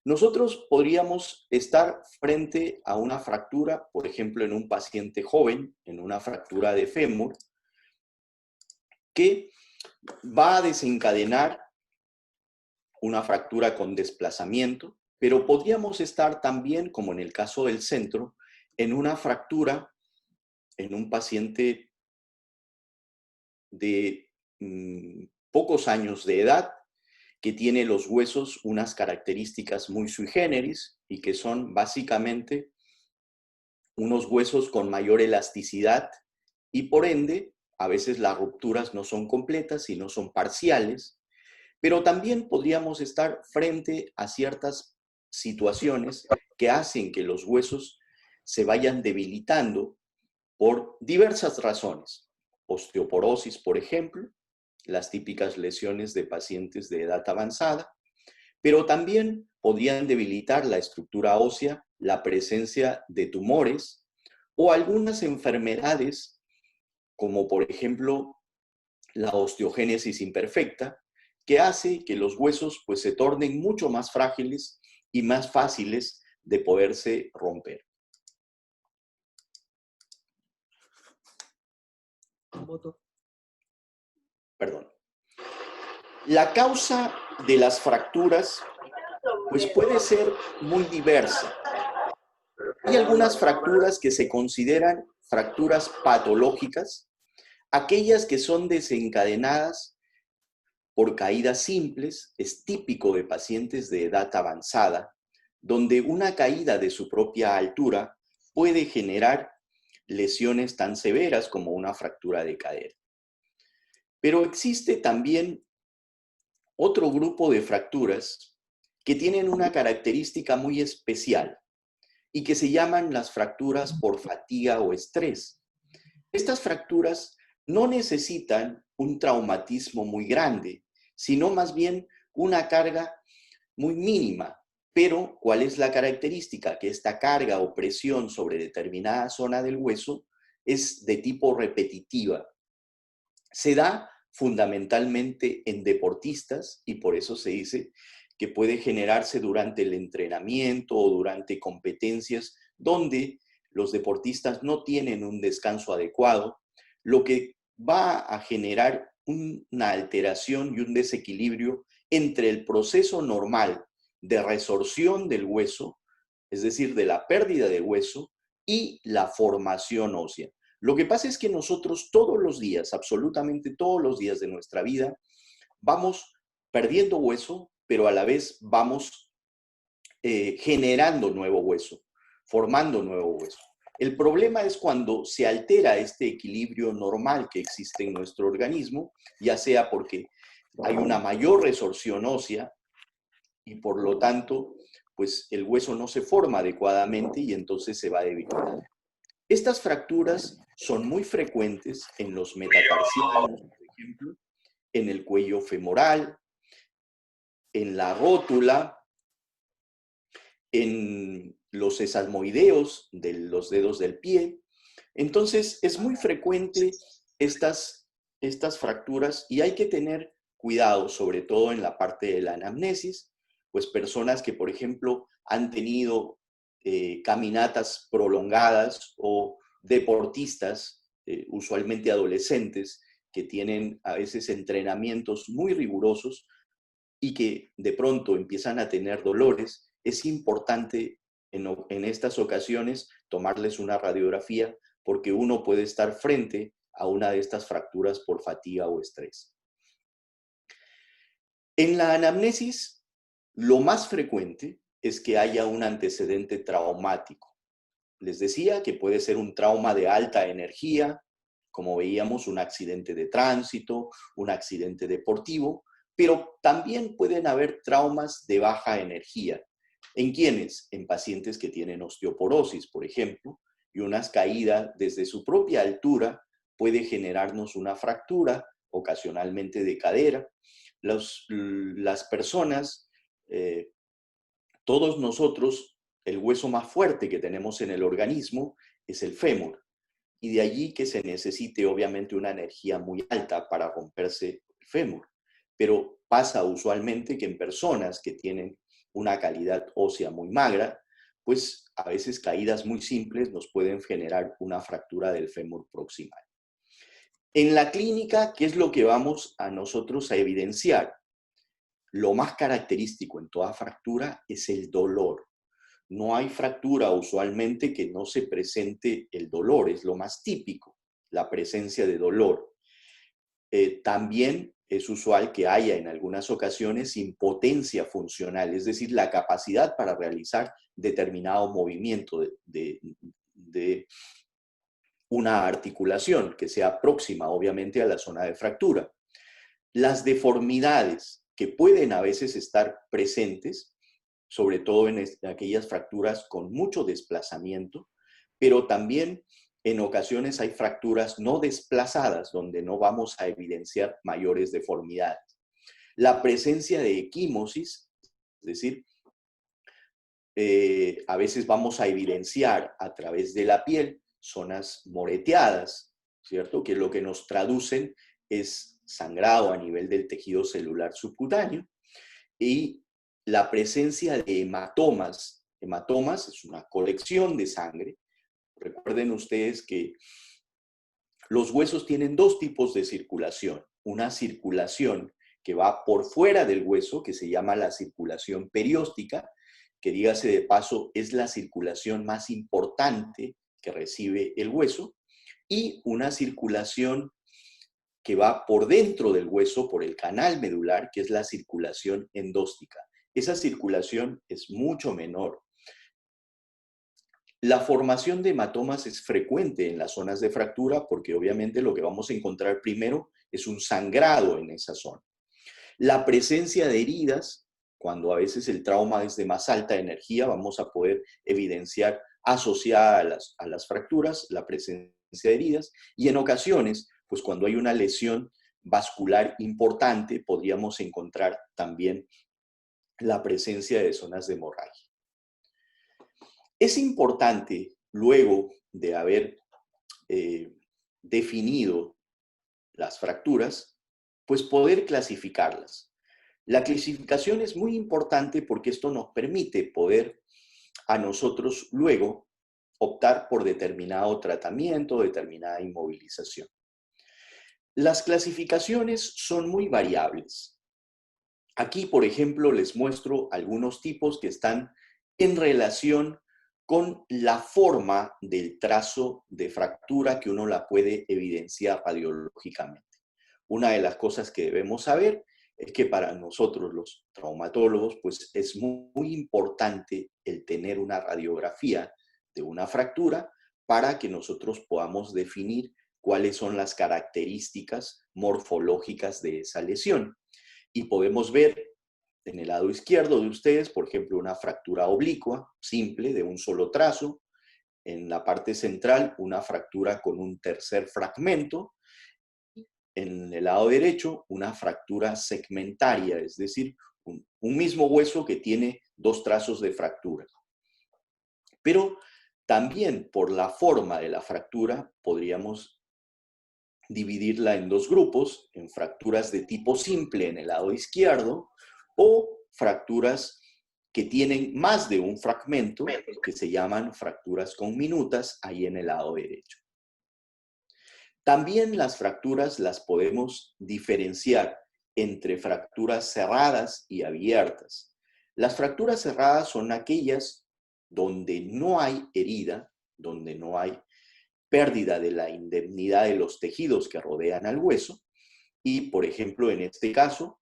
Nosotros podríamos estar frente a una fractura, por ejemplo, en un paciente joven, en una fractura de fémur, que va a desencadenar una fractura con desplazamiento, pero podríamos estar también, como en el caso del centro, en una fractura en un paciente de pocos años de edad, que tiene los huesos unas características muy sui generis y que son básicamente unos huesos con mayor elasticidad y por ende, a veces las rupturas no son completas, sino son parciales, pero también podríamos estar frente a ciertas situaciones que hacen que los huesos se vayan debilitando por diversas razones. Osteoporosis, por ejemplo, las típicas lesiones de pacientes de edad avanzada, pero también podrían debilitar la estructura ósea, la presencia de tumores o algunas enfermedades, como por ejemplo la osteogénesis imperfecta, que hace que los huesos pues, se tornen mucho más frágiles y más fáciles de poderse romper. Perdón. La causa de las fracturas pues, puede ser muy diversa. Hay algunas fracturas que se consideran fracturas patológicas, aquellas que son desencadenadas por caídas simples, es típico de pacientes de edad avanzada, donde una caída de su propia altura puede generar lesiones tan severas como una fractura de cadera. Pero existe también otro grupo de fracturas que tienen una característica muy especial y que se llaman las fracturas por fatiga o estrés. Estas fracturas no necesitan un traumatismo muy grande, sino más bien una carga muy mínima. Pero, ¿cuál es la característica? Que esta carga o presión sobre determinada zona del hueso es de tipo repetitiva. Se da fundamentalmente en deportistas y por eso se dice que puede generarse durante el entrenamiento o durante competencias donde los deportistas no tienen un descanso adecuado, lo que va a generar una alteración y un desequilibrio entre el proceso normal de resorción del hueso, es decir, de la pérdida de hueso, y la formación ósea. Lo que pasa es que nosotros todos los días, absolutamente todos los días de nuestra vida, vamos perdiendo hueso, pero a la vez vamos generando nuevo hueso, formando nuevo hueso. El problema es cuando se altera este equilibrio normal que existe en nuestro organismo, ya sea porque hay una mayor resorción ósea y por lo tanto, pues el hueso no se forma adecuadamente y entonces se va debilitando. Estas fracturas son muy frecuentes en los metatarsianos, por ejemplo, en el cuello femoral, en la rótula, en los sesamoideos de los dedos del pie. Entonces, es muy frecuente estas fracturas y hay que tener cuidado, sobre todo en la parte de la anamnesis, pues personas que, por ejemplo, han tenido caminatas prolongadas o deportistas, usualmente adolescentes, que tienen a veces entrenamientos muy rigurosos y que de pronto empiezan a tener dolores, es importante en estas ocasiones tomarles una radiografía porque uno puede estar frente a una de estas fracturas por fatiga o estrés. En la anamnesis, lo más frecuente es que haya un antecedente traumático. Les decía que puede ser un trauma de alta energía, como veíamos, un accidente de tránsito, un accidente deportivo, pero también pueden haber traumas de baja energía. ¿En quiénes? En pacientes que tienen osteoporosis, por ejemplo, y una caída desde su propia altura puede generarnos una fractura, ocasionalmente de cadera. Las personas, todos nosotros, el hueso más fuerte que tenemos en el organismo es el fémur. Y de allí que se necesite obviamente una energía muy alta para romperse el fémur. Pero pasa usualmente que en personas que tienen una calidad ósea muy magra, pues a veces caídas muy simples nos pueden generar una fractura del fémur proximal. En la clínica, ¿qué es lo que vamos a nosotros a evidenciar? Lo más característico en toda fractura es el dolor. No hay fractura usualmente que no se presente el dolor, es lo más típico, la presencia de dolor. También es usual que haya en algunas ocasiones impotencia funcional, es decir, la capacidad para realizar determinado movimiento de una articulación que sea próxima, obviamente, a la zona de fractura. Las deformidades que pueden a veces estar presentes, sobre todo en aquellas fracturas con mucho desplazamiento, pero también en ocasiones hay fracturas no desplazadas donde no vamos a evidenciar mayores deformidades. La presencia de equimosis, es decir, a veces vamos a evidenciar a través de la piel zonas moreteadas, ¿cierto? Que lo que nos traducen es sangrado a nivel del tejido celular subcutáneo y la presencia de hematomas. Hematomas es una colección de sangre. Recuerden ustedes que los huesos tienen dos tipos de circulación. Una circulación que va por fuera del hueso, que se llama la circulación perióstica, que dígase de paso es la circulación más importante que recibe el hueso, y una circulación que va por dentro del hueso, por el canal medular, que es la circulación endóstica. Esa circulación es mucho menor. La formación de hematomas es frecuente en las zonas de fractura porque obviamente lo que vamos a encontrar primero es un sangrado en esa zona. La presencia de heridas, cuando a veces el trauma es de más alta energía, vamos a poder evidenciar asociada a las fracturas la presencia de heridas, y en ocasiones, pues cuando hay una lesión vascular importante, podríamos encontrar también la presencia de zonas de hemorragia. Es importante, luego de haber definido las fracturas, pues poder clasificarlas. La clasificación es muy importante porque esto nos permite poder a nosotros luego optar por determinado tratamiento, determinada inmovilización. Las clasificaciones son muy variables. Aquí, por ejemplo, les muestro algunos tipos que están en relación con la forma del trazo de fractura que uno la puede evidenciar radiológicamente. Una de las cosas que debemos saber es que para nosotros los traumatólogos, pues es muy importante el tener una radiografía de una fractura para que nosotros podamos definir cuáles son las características morfológicas de esa lesión. Y podemos ver en el lado izquierdo de ustedes, por ejemplo, una fractura oblicua, simple, de un solo trazo. En la parte central, una fractura con un tercer fragmento. En el lado derecho, una fractura segmentaria, es decir, un mismo hueso que tiene dos trazos de fractura. Pero también por la forma de la fractura podríamos dividirla en dos grupos, en fracturas de tipo simple en el lado izquierdo o fracturas que tienen más de un fragmento, que se llaman fracturas conminutas, ahí en el lado derecho. También las fracturas las podemos diferenciar entre fracturas cerradas y abiertas. Las fracturas cerradas son aquellas donde no hay herida, donde no hay pérdida de la indemnidad de los tejidos que rodean al hueso. Y, por ejemplo, en este caso,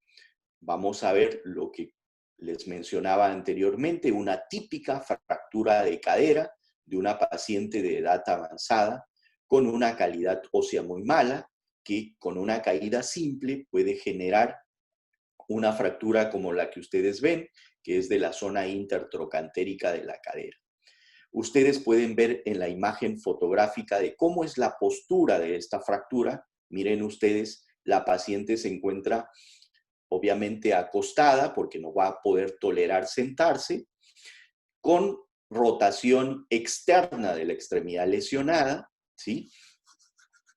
vamos a ver lo que les mencionaba anteriormente, una típica fractura de cadera de una paciente de edad avanzada con una calidad ósea muy mala, que con una caída simple puede generar una fractura como la que ustedes ven, que es de la zona intertrocantérica de la cadera. Ustedes pueden ver en la imagen fotográfica de cómo es la postura de esta fractura. Miren ustedes, la paciente se encuentra obviamente acostada porque no va a poder tolerar sentarse, con rotación externa de la extremidad lesionada, ¿sí?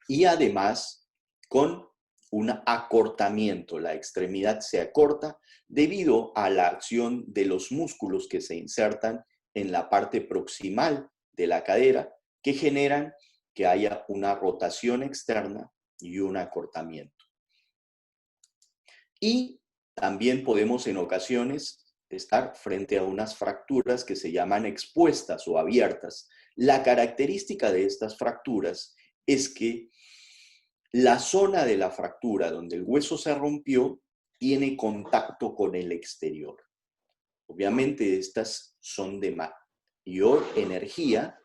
Y además con un acortamiento, la extremidad se acorta debido a la acción de los músculos que se insertan en la parte proximal de la cadera, que generan que haya una rotación externa y un acortamiento. Y también podemos en ocasiones estar frente a unas fracturas que se llaman expuestas o abiertas. La característica de estas fracturas es que la zona de la fractura donde el hueso se rompió tiene contacto con el exterior. Obviamente estas son de mayor energía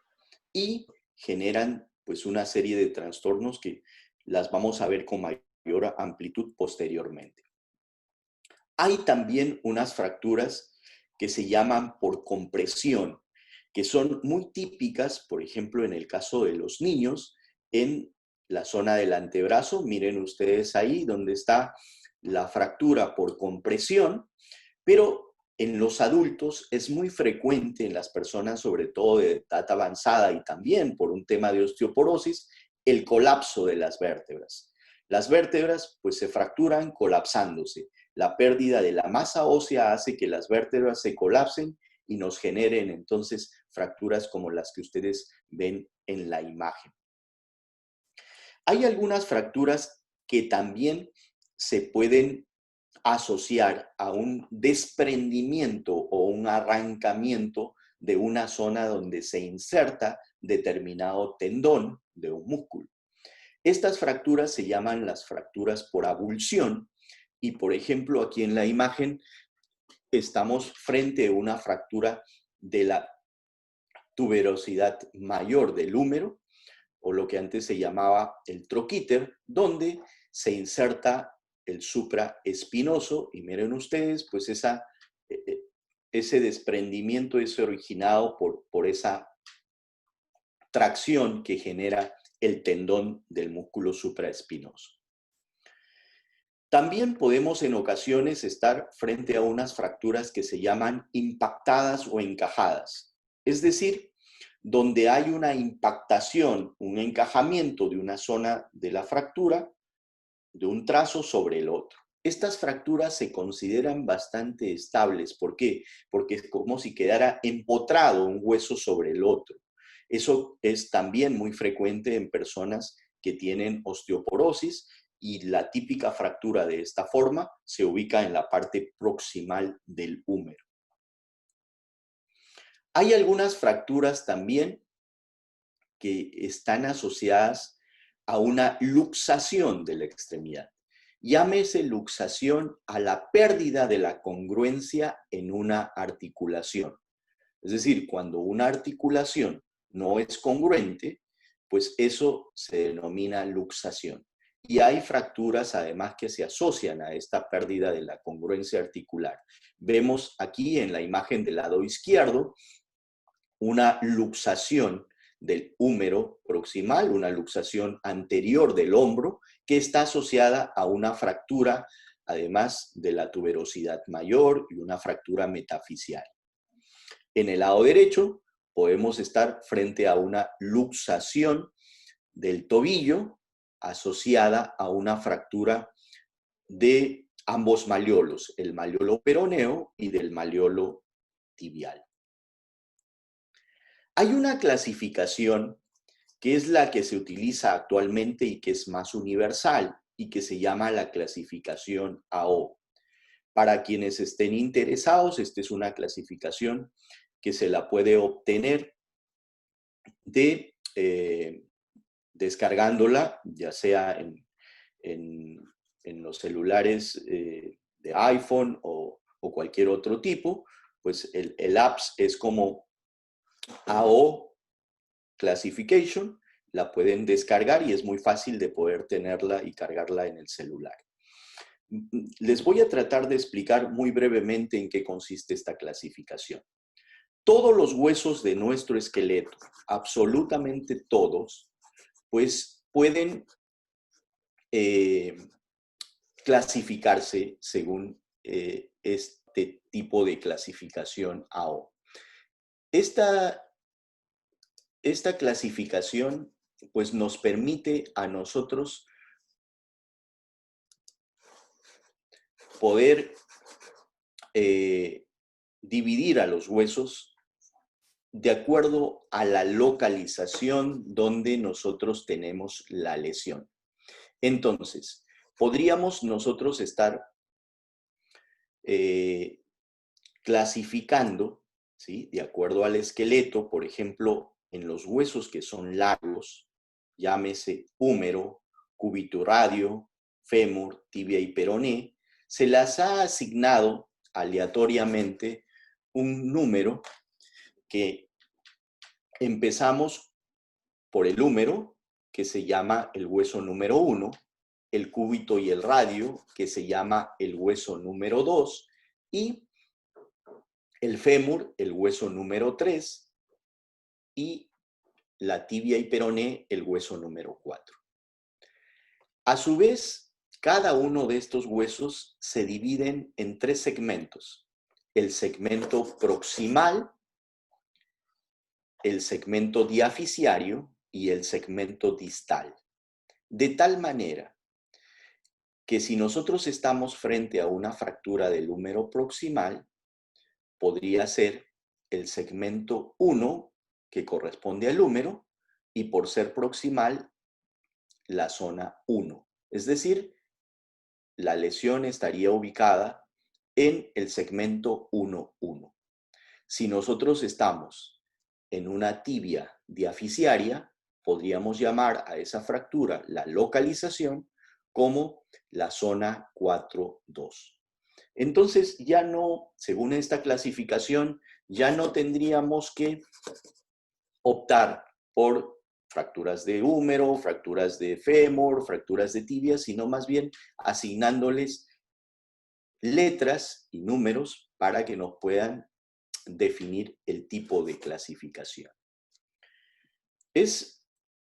y generan pues una serie de trastornos que las vamos a ver con mayor amplitud posteriormente. Hay también unas fracturas que se llaman por compresión, que son muy típicas, por ejemplo, en el caso de los niños, en la zona del antebrazo. Miren ustedes ahí donde está la fractura por compresión, pero en los adultos es muy frecuente en las personas, sobre todo de edad avanzada y también por un tema de osteoporosis, el colapso de las vértebras. Las vértebras pues se fracturan colapsándose. La pérdida de la masa ósea hace que las vértebras se colapsen y nos generen entonces fracturas como las que ustedes ven en la imagen. Hay algunas fracturas que también se pueden asociar a un desprendimiento o un arrancamiento de una zona donde se inserta determinado tendón de un músculo. Estas fracturas se llaman las fracturas por abulsión y, por ejemplo, aquí en la imagen estamos frente a una fractura de la tuberosidad mayor del húmero, o lo que antes se llamaba el troquíter, donde se inserta el supraespinoso, y miren ustedes, pues ese desprendimiento es originado por esa tracción que genera el tendón del músculo supraespinoso. También podemos en ocasiones estar frente a unas fracturas que se llaman impactadas o encajadas, es decir, donde hay una impactación, un encajamiento de una zona de la fractura, de un trazo sobre el otro. Estas fracturas se consideran bastante estables. ¿Por qué? Porque es como si quedara empotrado un hueso sobre el otro. Eso es también muy frecuente en personas que tienen osteoporosis y la típica fractura de esta forma se ubica en la parte proximal del húmero. Hay algunas fracturas también que están asociadas a una luxación de la extremidad. Llámese luxación a la pérdida de la congruencia en una articulación. Es decir, cuando una articulación no es congruente, pues eso se denomina luxación. Y hay fracturas además que se asocian a esta pérdida de la congruencia articular. Vemos aquí en la imagen del lado izquierdo una luxación del húmero proximal, una luxación anterior del hombro, que está asociada a una fractura, además de la tuberosidad mayor y una fractura metafisial. En el lado derecho podemos estar frente a una luxación del tobillo asociada a una fractura de ambos malleolos, el malleolo peroneo y del malleolo tibial. Hay una clasificación que es la que se utiliza actualmente y que es más universal y que se llama la clasificación AO. Para quienes estén interesados, esta es una clasificación que se la puede obtener descargándola, ya sea en los celulares de iPhone o cualquier otro tipo, pues el apps es como AO Classification, la pueden descargar y es muy fácil de poder tenerla y cargarla en el celular. Les voy a tratar de explicar muy brevemente en qué consiste esta clasificación. Todos los huesos de nuestro esqueleto, absolutamente todos, pues pueden clasificarse según este tipo de clasificación AO. Esta clasificación pues nos permite a nosotros poder dividir a los huesos de acuerdo a la localización donde nosotros tenemos la lesión. Entonces, podríamos nosotros estar clasificando, ¿sí?, de acuerdo al esqueleto, por ejemplo, en los huesos que son largos, llámese húmero, cúbito radio, fémur, tibia y peroné, se las ha asignado aleatoriamente un número que empezamos por el húmero, que se llama el hueso número 1, el cúbito y el radio, que se llama el hueso número 2, y el fémur, el hueso número 3, y la tibia y peroné, el hueso número 4. A su vez, cada uno de estos huesos se dividen en 3 segmentos. El segmento proximal, el segmento diaficiario y el segmento distal. De tal manera que si nosotros estamos frente a una fractura del húmero proximal, podría ser el segmento 1, que corresponde al húmero, y por ser proximal, la zona 1. Es decir, la lesión estaría ubicada en el segmento 1-1. Si nosotros estamos en una tibia diaficiaria, podríamos llamar a esa fractura la localización como la zona 4-2. Entonces ya no, según esta clasificación, ya no tendríamos que optar por fracturas de húmero, fracturas de fémur, fracturas de tibia, sino más bien asignándoles letras y números para que nos puedan definir el tipo de clasificación.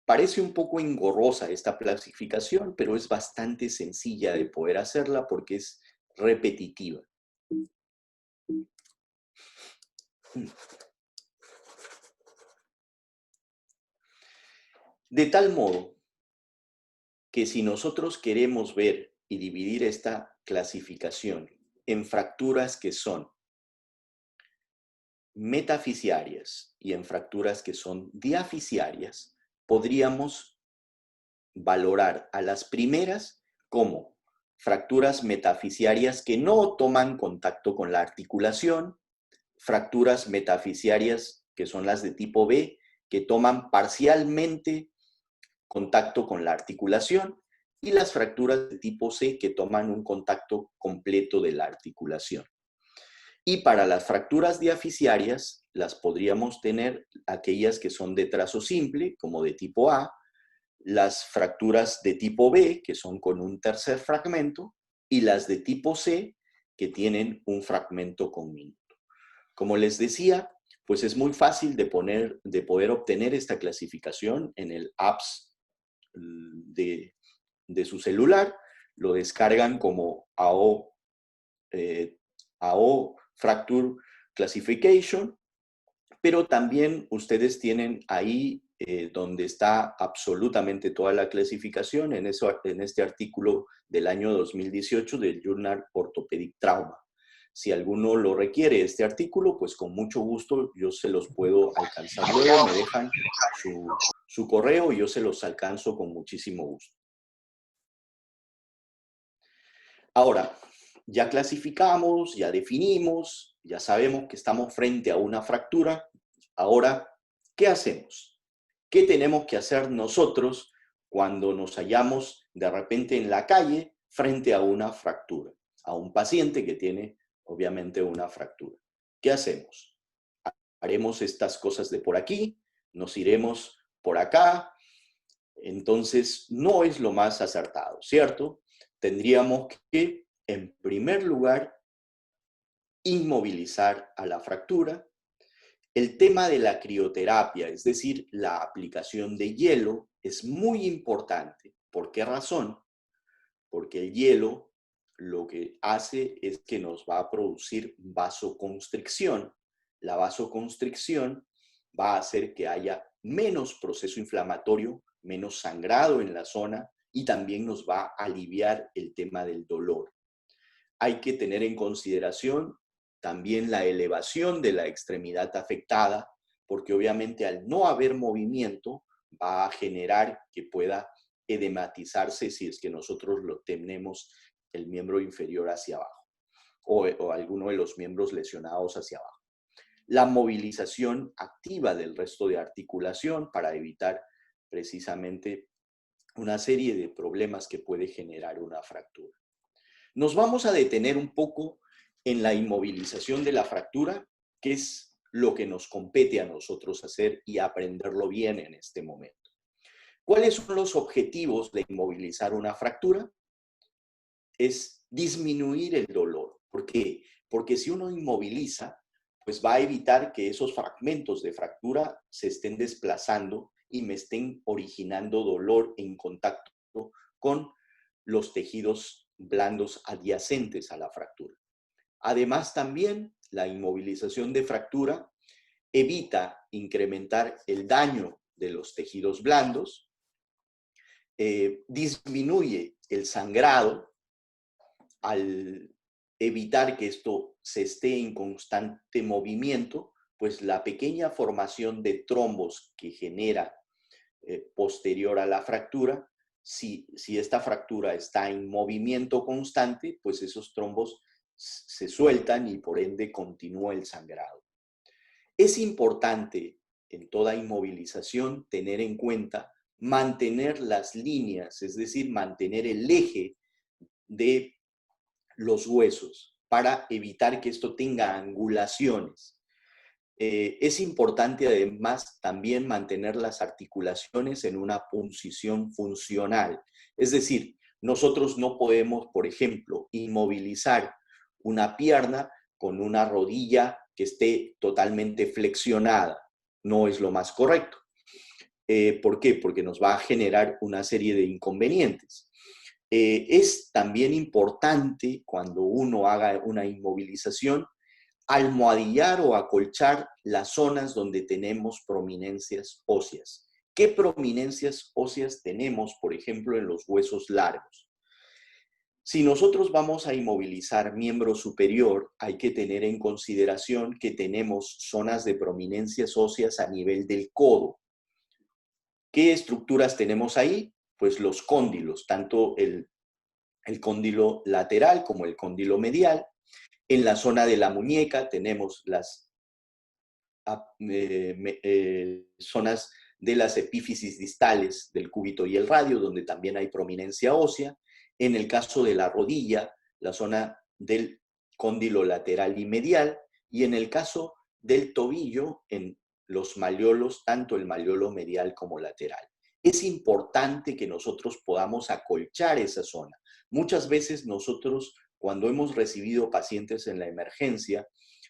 Parece un poco engorrosa esta clasificación, pero es bastante sencilla de poder hacerla porque es repetitiva. De tal modo que si nosotros queremos ver y dividir esta clasificación en fracturas que son metafisiarias y en fracturas que son diaficiarias, podríamos valorar a las primeras como fracturas metafisiarias que no toman contacto con la articulación, fracturas metafisiarias que son las de tipo B, que toman parcialmente contacto con la articulación, y las fracturas de tipo C que toman un contacto completo de la articulación. Y para las fracturas diaficiarias, las podríamos tener aquellas que son de trazo simple, como de tipo A, las fracturas de tipo B, que son con un tercer fragmento, y las de tipo C, que tienen un fragmento con minuto. Como les decía, pues es muy fácil de poder obtener esta clasificación en el apps de su celular. Lo descargan como AO Fracture Classification, pero también ustedes tienen ahí donde está absolutamente toda la clasificación en este artículo del año 2018 del Journal Orthopedic Trauma. Si alguno lo requiere, este artículo, pues con mucho gusto yo se los puedo alcanzar luego, me dejan su correo y yo se los alcanzo con muchísimo gusto. Ahora, ya clasificamos, ya definimos, ya sabemos que estamos frente a una fractura. Ahora, ¿qué hacemos? ¿Qué tenemos que hacer nosotros cuando nos hallamos de repente en la calle frente a una fractura? A un paciente que tiene, obviamente, una fractura. ¿Qué hacemos? Haremos estas cosas de por aquí, nos iremos por acá. Entonces, no es lo más acertado, ¿cierto? Tendríamos que, en primer lugar, inmovilizar a la fractura. El tema de la crioterapia, es decir, la aplicación de hielo, es muy importante. ¿Por qué razón? Porque el hielo lo que hace es que nos va a producir vasoconstricción. La vasoconstricción va a hacer que haya menos proceso inflamatorio, menos sangrado en la zona y también nos va a aliviar el tema del dolor. hay que tener en consideración también la elevación de la extremidad afectada, porque obviamente al no haber movimiento va a generar que pueda edematizarse si es que nosotros lo tenemos el miembro inferior hacia abajo o alguno de los miembros lesionados hacia abajo. La movilización activa del resto de articulación para evitar precisamente una serie de problemas que puede generar una fractura. Nos vamos a detener un poco en la inmovilización de la fractura, que es lo que nos compete a nosotros hacer y aprenderlo bien en este momento. ¿Cuáles son los objetivos de inmovilizar una fractura? Es disminuir el dolor. ¿Por qué? Porque si uno inmoviliza, pues va a evitar que esos fragmentos de fractura se estén desplazando y me estén originando dolor en contacto con los tejidos blandos adyacentes a la fractura. Además, también la inmovilización de fractura evita incrementar el daño de los tejidos blandos, disminuye el sangrado al evitar que esto se esté en constante movimiento, pues la pequeña formación de trombos que genera posterior a la fractura, si esta fractura está en movimiento constante, pues esos trombos se sueltan y por ende continúa el sangrado. Es importante en toda inmovilización tener en cuenta mantener las líneas, es decir, mantener el eje de los huesos para evitar que esto tenga angulaciones. Es importante además también mantener las articulaciones en una posición funcional. Es decir, nosotros no podemos, por ejemplo, inmovilizar una pierna con una rodilla que esté totalmente flexionada. No es lo más correcto. ¿Por qué? Porque nos va a generar una serie de inconvenientes. Es también importante cuando uno haga una inmovilización almohadillar o acolchar las zonas donde tenemos prominencias óseas. ¿Qué prominencias óseas tenemos, por ejemplo, en los huesos largos? Si nosotros vamos a inmovilizar miembro superior, hay que tener en consideración que tenemos zonas de prominencias óseas a nivel del codo. ¿Qué estructuras tenemos ahí? Pues los cóndilos, tanto el cóndilo lateral como el cóndilo medial. En la zona de la muñeca tenemos las zonas de las epífisis distales del cúbito y el radio, donde también hay prominencia ósea. En el caso de la rodilla, la zona del cóndilo lateral y medial. Y en el caso del tobillo, en los malleolos, tanto el malleolo medial como lateral. Es importante que nosotros podamos acolchar esa zona. Muchas veces nosotros, cuando hemos recibido pacientes en la emergencia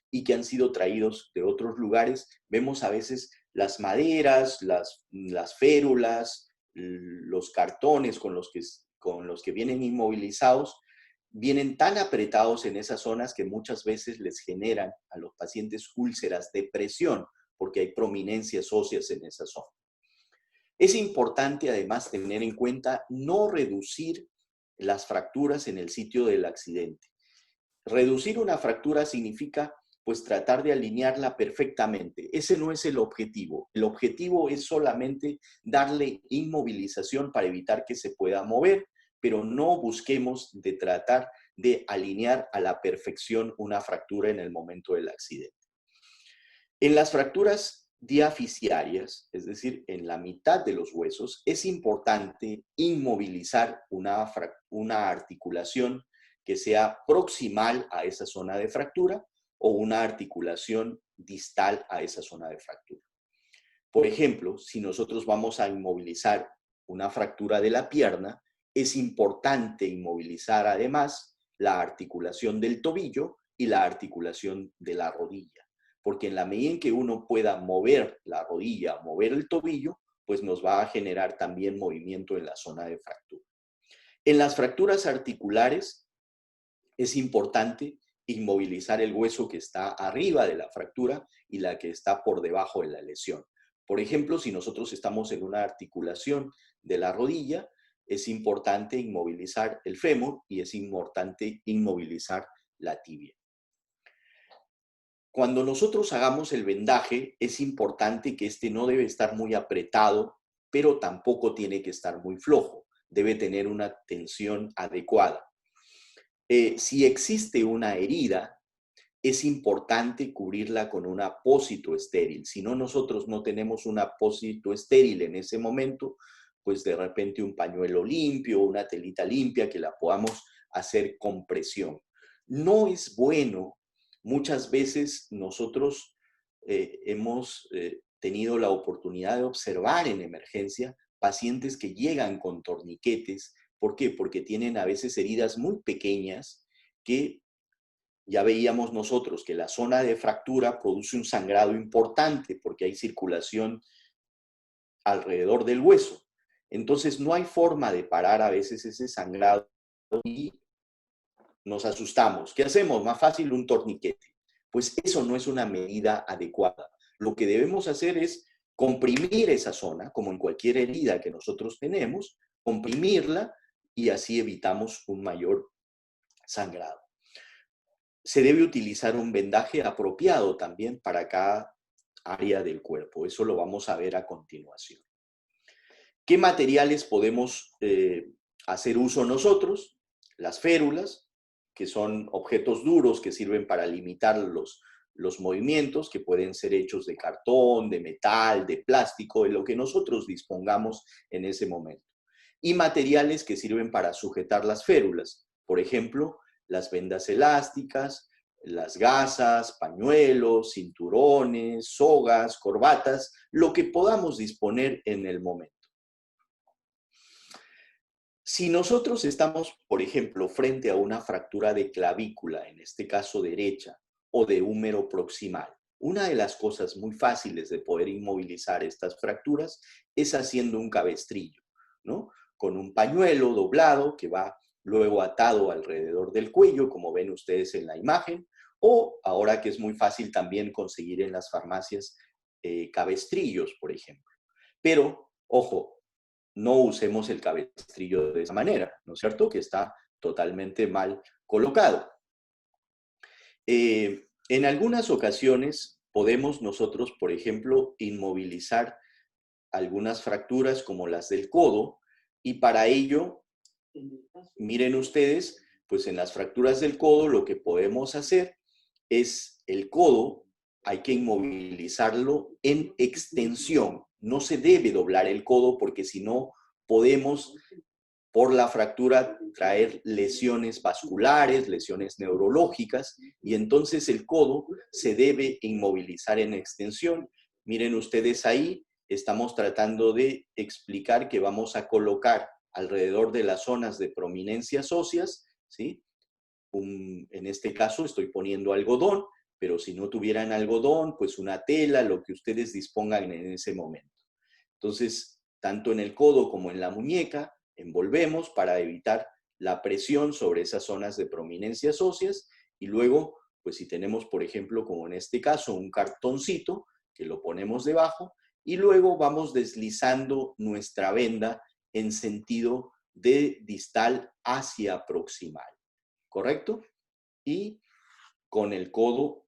y que han sido traídos de otros lugares, vemos a veces las maderas, las férulas, los cartones con los que vienen inmovilizados, vienen tan apretados en esas zonas que muchas veces les generan a los pacientes úlceras de presión, porque hay prominencias óseas en esa zona. Es importante además tener en cuenta no reducir las fracturas en el sitio del accidente. Reducir una fractura significa pues tratar de alinearla perfectamente. Ese no es el objetivo. El objetivo es solamente darle inmovilización para evitar que se pueda mover, pero no busquemos de tratar de alinear a la perfección una fractura en el momento del accidente. En las fracturas diafisiarias, es decir, en la mitad de los huesos, es importante inmovilizar una articulación que sea proximal a esa zona de fractura o una articulación distal a esa zona de fractura. Por ejemplo, si nosotros vamos a inmovilizar una fractura de la pierna, es importante inmovilizar además la articulación del tobillo y la articulación de la rodilla. Porque en la medida en que uno pueda mover la rodilla, mover el tobillo, pues nos va a generar también movimiento en la zona de fractura. En las fracturas articulares es importante inmovilizar el hueso que está arriba de la fractura y la que está por debajo de la lesión. Por ejemplo, si nosotros estamos en una articulación de la rodilla, es importante inmovilizar el fémur y es importante inmovilizar la tibia. Cuando nosotros hagamos el vendaje, es importante que este no debe estar muy apretado, pero tampoco tiene que estar muy flojo. Debe tener una tensión adecuada. Si existe una herida, es importante cubrirla con un apósito estéril. Si no, nosotros no tenemos un apósito estéril en ese momento, pues de repente un pañuelo limpio, una telita limpia que la podamos hacer con presión. No es bueno, muchas veces nosotros hemos tenido la oportunidad de observar en emergencia pacientes que llegan con torniquetes. ¿Por qué? Porque tienen a veces heridas muy pequeñas que ya veíamos nosotros que la zona de fractura produce un sangrado importante porque hay circulación alrededor del hueso. Entonces no hay forma de parar a veces ese sangrado y nos asustamos. ¿Qué hacemos? Más fácil un torniquete. Pues eso no es una medida adecuada. Lo que debemos hacer es comprimir esa zona, como en cualquier herida que nosotros tenemos, comprimirla y así evitamos un mayor sangrado. Se debe utilizar un vendaje apropiado también para cada área del cuerpo. Eso lo vamos a ver a continuación. ¿Qué materiales podemos hacer uso nosotros? Las férulas, que son objetos duros que sirven para limitar los movimientos, que pueden ser hechos de cartón, de metal, de plástico, de lo que nosotros dispongamos en ese momento. Y materiales que sirven para sujetar las férulas. Por ejemplo, las vendas elásticas, las gasas, pañuelos, cinturones, sogas, corbatas, lo que podamos disponer en el momento. Si nosotros estamos, por ejemplo, frente a una fractura de clavícula, en este caso derecha, o de húmero proximal, una de las cosas muy fáciles de poder inmovilizar estas fracturas es haciendo un cabestrillo, ¿no? Con un pañuelo doblado que va luego atado alrededor del cuello, como ven ustedes en la imagen, o ahora que es muy fácil también conseguir en las farmacias cabestrillos, por ejemplo. Pero, ojo, no usemos el cabestrillo de esa manera, ¿no es cierto? Que está totalmente mal colocado. En algunas ocasiones podemos nosotros, por ejemplo, inmovilizar algunas fracturas como las del codo y para ello, miren ustedes, pues en las fracturas del codo lo que podemos hacer es el codo, hay que inmovilizarlo en extensión. No se debe doblar el codo porque si no podemos por la fractura traer lesiones vasculares, lesiones neurológicas, y entonces el codo se debe inmovilizar en extensión. Miren ustedes ahí, estamos tratando de explicar que vamos a colocar alrededor de las zonas de prominencias óseas, ¿sí? En este caso estoy poniendo algodón, pero si no tuvieran algodón, pues una tela, lo que ustedes dispongan en ese momento. Entonces, tanto en el codo como en la muñeca, envolvemos para evitar la presión sobre esas zonas de prominencias óseas y luego, pues si tenemos, por ejemplo, como en este caso, un cartoncito que lo ponemos debajo y luego vamos deslizando nuestra venda en sentido de distal hacia proximal, ¿correcto? Y con el codo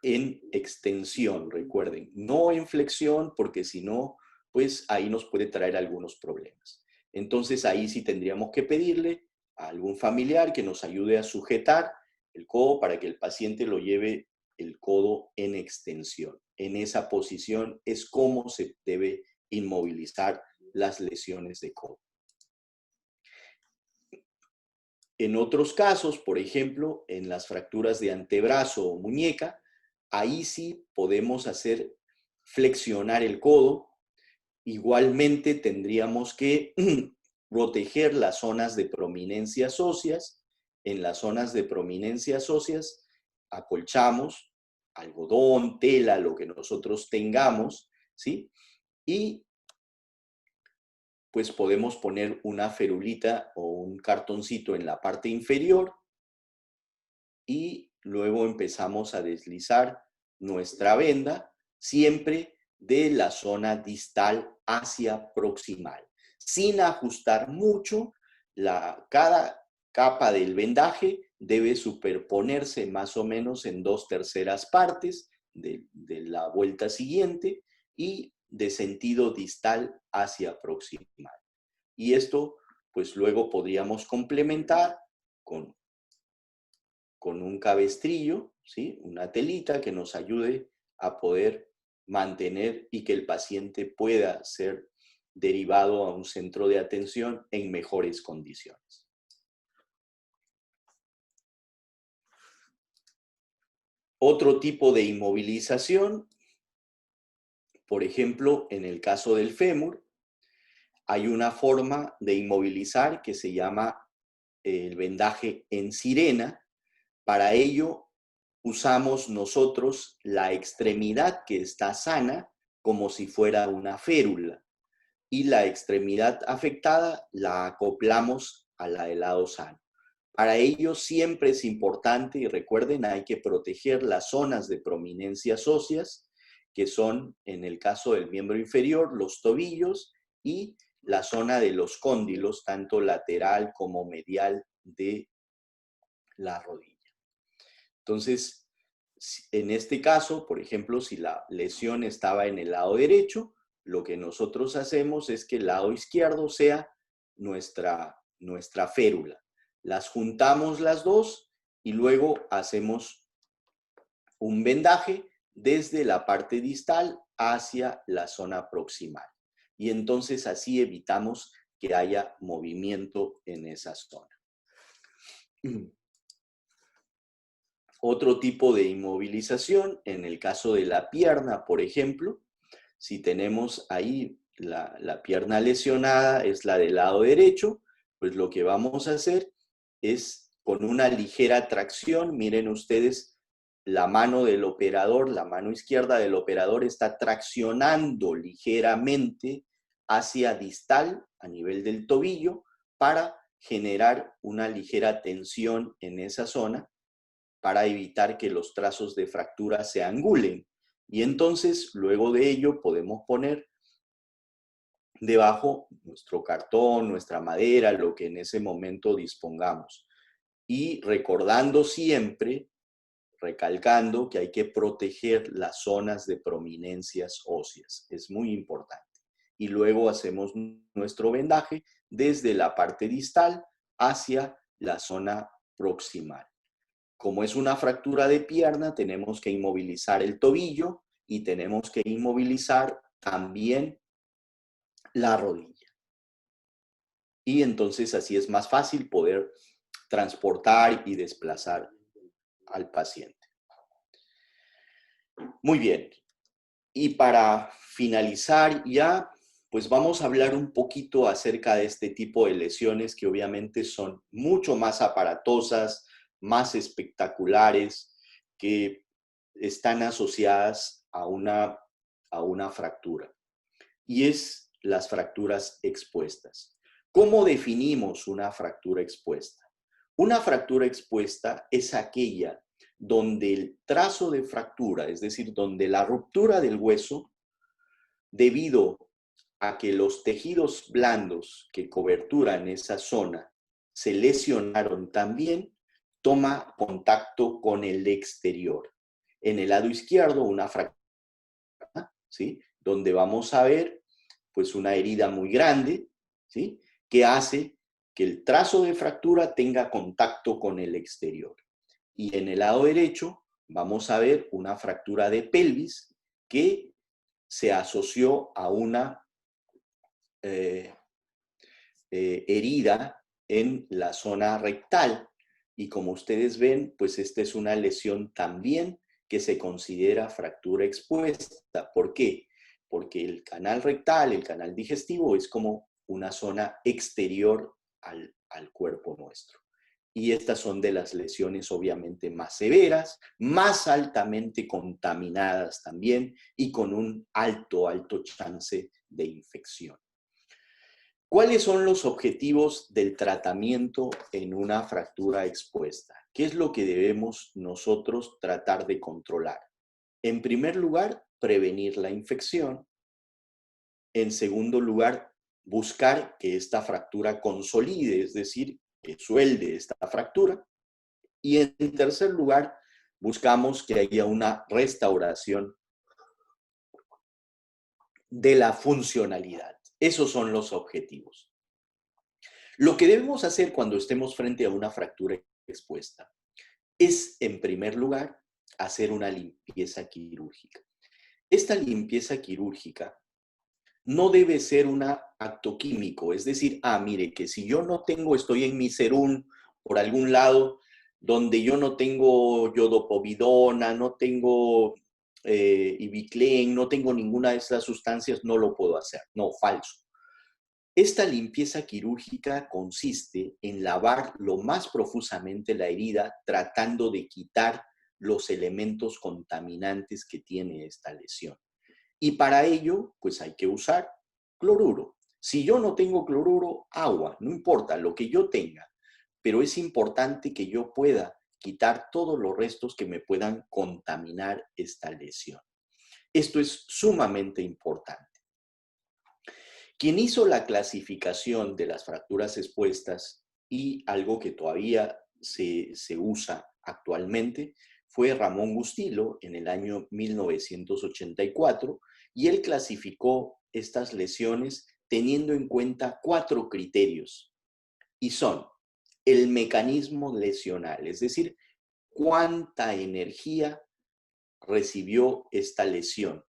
en extensión, recuerden, no en flexión, porque si no, pues ahí nos puede traer algunos problemas. Entonces ahí sí tendríamos que pedirle a algún familiar que nos ayude a sujetar el codo para que el paciente lo lleve el codo en extensión. En esa posición es como se debe inmovilizar las lesiones de codo. En otros casos, por ejemplo, en las fracturas de antebrazo o muñeca, ahí sí podemos hacer flexionar el codo. Igualmente tendríamos que proteger las zonas de prominencias óseas. En las zonas de prominencias óseas acolchamos algodón, tela, lo que nosotros tengamos, ¿sí? Y pues podemos poner una ferulita o un cartoncito en la parte inferior y luego empezamos a deslizar nuestra venda siempre de la zona distal hacia proximal. sin ajustar mucho. Cada capa del vendaje debe superponerse más o menos en 2/3 partes de la vuelta siguiente y de sentido distal hacia proximal. Y esto, pues luego podríamos complementar con un cabestrillo, ¿sí? Una telita que nos ayude a poder mantener y que el paciente pueda ser derivado a un centro de atención en mejores condiciones. Otro tipo de inmovilización, por ejemplo, en el caso del fémur, hay una forma de inmovilizar que se llama el vendaje en sirena. Para ello, usamos nosotros la extremidad que está sana como si fuera una férula y la extremidad afectada la acoplamos a la del lado sano. Para ello siempre es importante, y recuerden, hay que proteger las zonas de prominencias óseas, que son, en el caso del miembro inferior, los tobillos y la zona de los cóndilos, tanto lateral como medial de la rodilla. Entonces, en este caso, por ejemplo, si la lesión estaba en el lado derecho, lo que nosotros hacemos es que el lado izquierdo sea nuestra férula. Las juntamos las dos y luego hacemos un vendaje desde la parte distal hacia la zona proximal. Y entonces así evitamos que haya movimiento en esa zona. Otro tipo de inmovilización, en el caso de la pierna, por ejemplo, si tenemos ahí la pierna lesionada, es la del lado derecho, pues lo que vamos a hacer es con una ligera tracción, miren ustedes, la mano del operador, la mano izquierda del operador está traccionando ligeramente hacia distal, a nivel del tobillo, para generar una ligera tensión en esa zona, para evitar que los trazos de fractura se angulen. Y entonces, luego de ello, podemos poner debajo nuestro cartón, nuestra madera, lo que en ese momento dispongamos. Y recordando siempre, recalcando que hay que proteger las zonas de prominencias óseas. Es muy importante. Y luego hacemos nuestro vendaje desde la parte distal hacia la zona proximal. Como es una fractura de pierna, tenemos que inmovilizar el tobillo y tenemos que inmovilizar también la rodilla. Y entonces así es más fácil poder transportar y desplazar al paciente. Muy bien. Y para finalizar ya, pues vamos a hablar un poquito acerca de este tipo de lesiones que obviamente son mucho más aparatosas, más espectaculares, que están asociadas a una fractura. Y es las fracturas expuestas. ¿Cómo definimos una fractura expuesta? Una fractura expuesta es aquella donde el trazo de fractura, es decir, donde la ruptura del hueso, debido a que los tejidos blandos que coberturan esa zona se lesionaron también, toma contacto con el exterior. En el lado izquierdo, una fractura, ¿sí? Donde vamos a ver pues una herida muy grande, ¿sí? Que hace que el trazo de fractura tenga contacto con el exterior. Y en el lado derecho vamos a ver una fractura de pelvis que se asoció a una herida en la zona rectal. Y como ustedes ven, pues esta es una lesión también que se considera fractura expuesta. ¿Por qué? Porque el canal rectal, el canal digestivo, es como una zona exterior al cuerpo nuestro. Y estas son de las lesiones obviamente más severas, más altamente contaminadas también y con un alto chance de infección. ¿Cuáles son los objetivos del tratamiento en una fractura expuesta? ¿Qué es lo que debemos nosotros tratar de controlar? En primer lugar, prevenir la infección. En segundo lugar, buscar que esta fractura consolide, es decir, que suelde esta fractura. Y en tercer lugar, buscamos que haya una restauración de la funcionalidad. Esos son los objetivos. Lo que debemos hacer cuando estemos frente a una fractura expuesta es, en primer lugar, hacer una limpieza quirúrgica. Esta limpieza quirúrgica no debe ser un acto químico, es decir, mire, que si yo no tengo, estoy en mi serum por algún lado, donde yo no tengo yodopovidona, no tengo ibiclen, no tengo ninguna de estas sustancias, no lo puedo hacer. No, falso. Esta limpieza quirúrgica consiste en lavar lo más profusamente la herida, tratando de quitar los elementos contaminantes que tiene esta lesión. Y para ello, pues hay que usar cloruro. Si yo no tengo cloruro, agua, no importa lo que yo tenga, pero es importante que yo pueda quitar todos los restos que me puedan contaminar esta lesión. Esto es sumamente importante. Quien hizo la clasificación de las fracturas expuestas y algo que todavía se usa actualmente fue Ramón Gustilo en el año 1984, y él clasificó estas lesiones teniendo en cuenta 4 criterios, y son el mecanismo lesional, es decir, cuánta energía recibió esta lesión.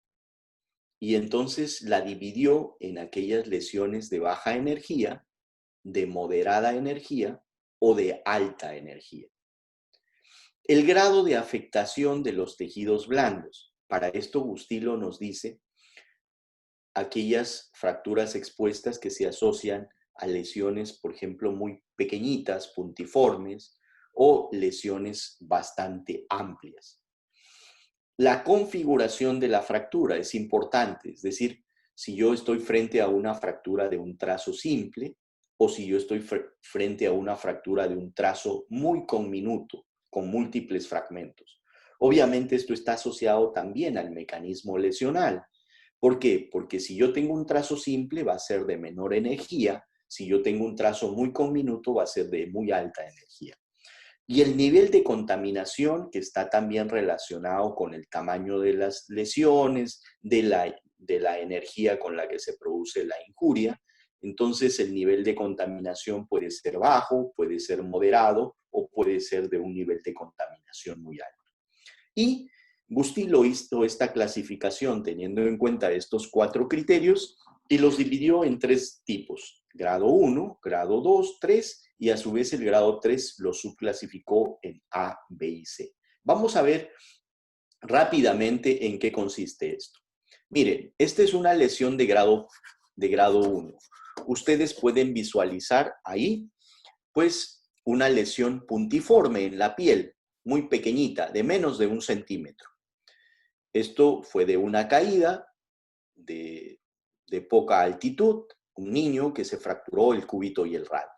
Y entonces la dividió en aquellas lesiones de baja energía, de moderada energía o de alta energía. El grado de afectación de los tejidos blandos. Para esto Gustilo nos dice aquellas fracturas expuestas que se asocian a lesiones, por ejemplo, muy pequeñitas, puntiformes, o lesiones bastante amplias. La configuración de la fractura es importante, es decir, si yo estoy frente a una fractura de un trazo simple o si yo estoy frente a una fractura de un trazo muy conminuto, con múltiples fragmentos. Obviamente esto está asociado también al mecanismo lesional. ¿Por qué? Porque si yo tengo un trazo simple va a ser de menor energía, si yo tengo un trazo muy conminuto va a ser de muy alta energía. Y el nivel de contaminación, que está también relacionado con el tamaño de las lesiones, de la energía con la que se produce la injuria. Entonces, el nivel de contaminación puede ser bajo, puede ser moderado o puede ser de un nivel de contaminación muy alto. Y Gustilo hizo esta clasificación teniendo en cuenta estos 4 criterios y los dividió en 3 tipos: grado 1, grado 2, 3, y a su vez el grado 3 lo subclasificó en A, B y C. Vamos a ver rápidamente en qué consiste esto. Miren, esta es una lesión de grado 1. Ustedes pueden visualizar ahí, pues, una lesión puntiforme en la piel, muy pequeñita, de menos de 1 centímetro. Esto fue de una caída de poca altitud, un niño que se fracturó el cúbito y el radio.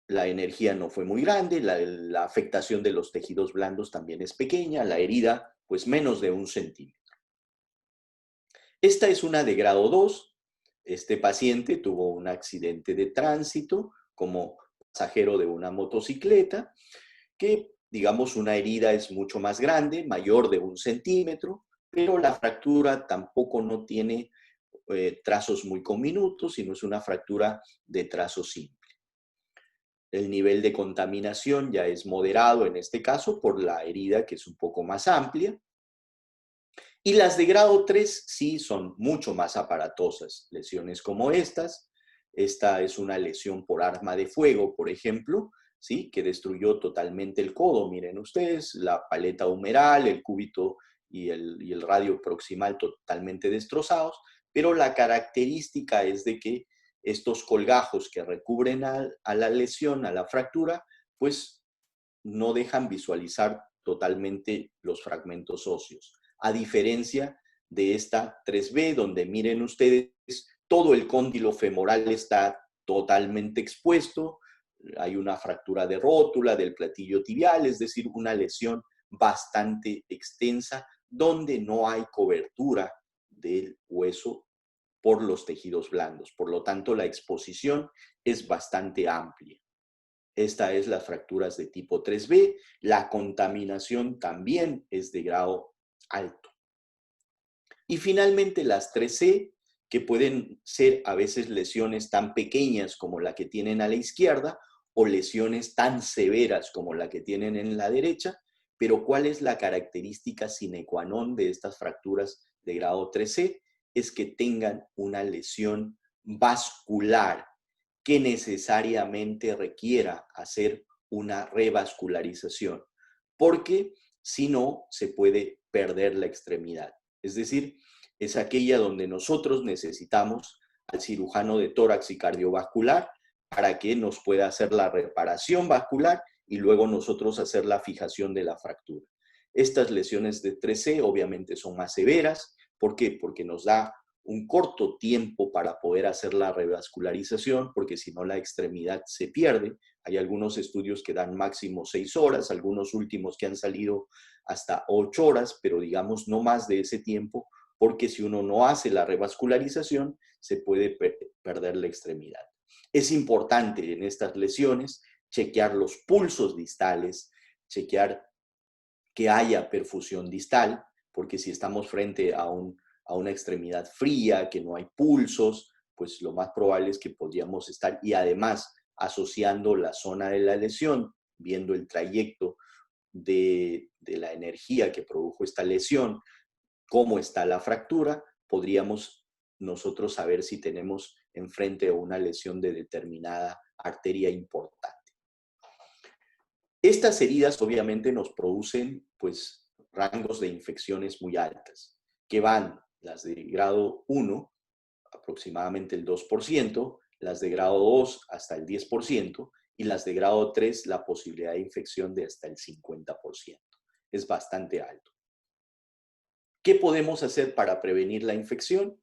La energía no fue muy grande, la afectación de los tejidos blandos también es pequeña, la herida pues menos de 1 centímetro. Esta es una de grado 2. Este paciente tuvo un accidente de tránsito como pasajero de una motocicleta, que digamos una herida es mucho más grande, mayor de 1 centímetro, pero la fractura tampoco no tiene trazos muy conminutos, sino es una fractura de trazo simple. El nivel de contaminación ya es moderado en este caso por la herida, que es un poco más amplia. Y las de grado 3 sí son mucho más aparatosas. Lesiones como estas. Esta es una lesión por arma de fuego, por ejemplo, ¿sí? Que destruyó totalmente el codo. Miren ustedes, la paleta humeral, el cúbito y el radio proximal totalmente destrozados. Pero la característica es de que estos colgajos que recubren a la lesión, a la fractura, pues no dejan visualizar totalmente los fragmentos óseos. A diferencia de esta 3B, donde miren ustedes, todo el cóndilo femoral está totalmente expuesto, hay una fractura de rótula del platillo tibial, es decir, una lesión bastante extensa, donde no hay cobertura del hueso por los tejidos blandos. Por lo tanto, la exposición es bastante amplia. Esta es las fracturas de tipo 3B. La contaminación también es de grado alto. Y finalmente las 3C, que pueden ser a veces lesiones tan pequeñas como la que tienen a la izquierda o lesiones tan severas como la que tienen en la derecha. Pero ¿cuál es la característica sine qua non de estas fracturas de grado 3C? Es que tengan una lesión vascular que necesariamente requiera hacer una revascularización, porque si no, se puede perder la extremidad. Es decir, es aquella donde nosotros necesitamos al cirujano de tórax y cardiovascular para que nos pueda hacer la reparación vascular y luego nosotros hacer la fijación de la fractura. Estas lesiones de 3C obviamente son más severas. ¿Por qué? Porque nos da un corto tiempo para poder hacer la revascularización, porque si no la extremidad se pierde. Hay algunos estudios que dan máximo 6 horas, algunos últimos que han salido hasta 8 horas, pero digamos no más de ese tiempo, porque si uno no hace la revascularización, se puede perder la extremidad. Es importante en estas lesiones chequear los pulsos distales, chequear que haya perfusión distal, porque si estamos frente a una extremidad fría, que no hay pulsos, pues lo más probable es que podríamos estar, y además asociando la zona de la lesión, viendo el trayecto de la energía que produjo esta lesión, cómo está la fractura, podríamos nosotros saber si tenemos enfrente una lesión de determinada arteria importante. Estas heridas obviamente nos producen pues rangos de infecciones muy altas, que van las de grado 1, aproximadamente el 2%, las de grado 2 hasta el 10%, y las de grado 3 la posibilidad de infección de hasta el 50%. Es bastante alto. ¿Qué podemos hacer para prevenir la infección?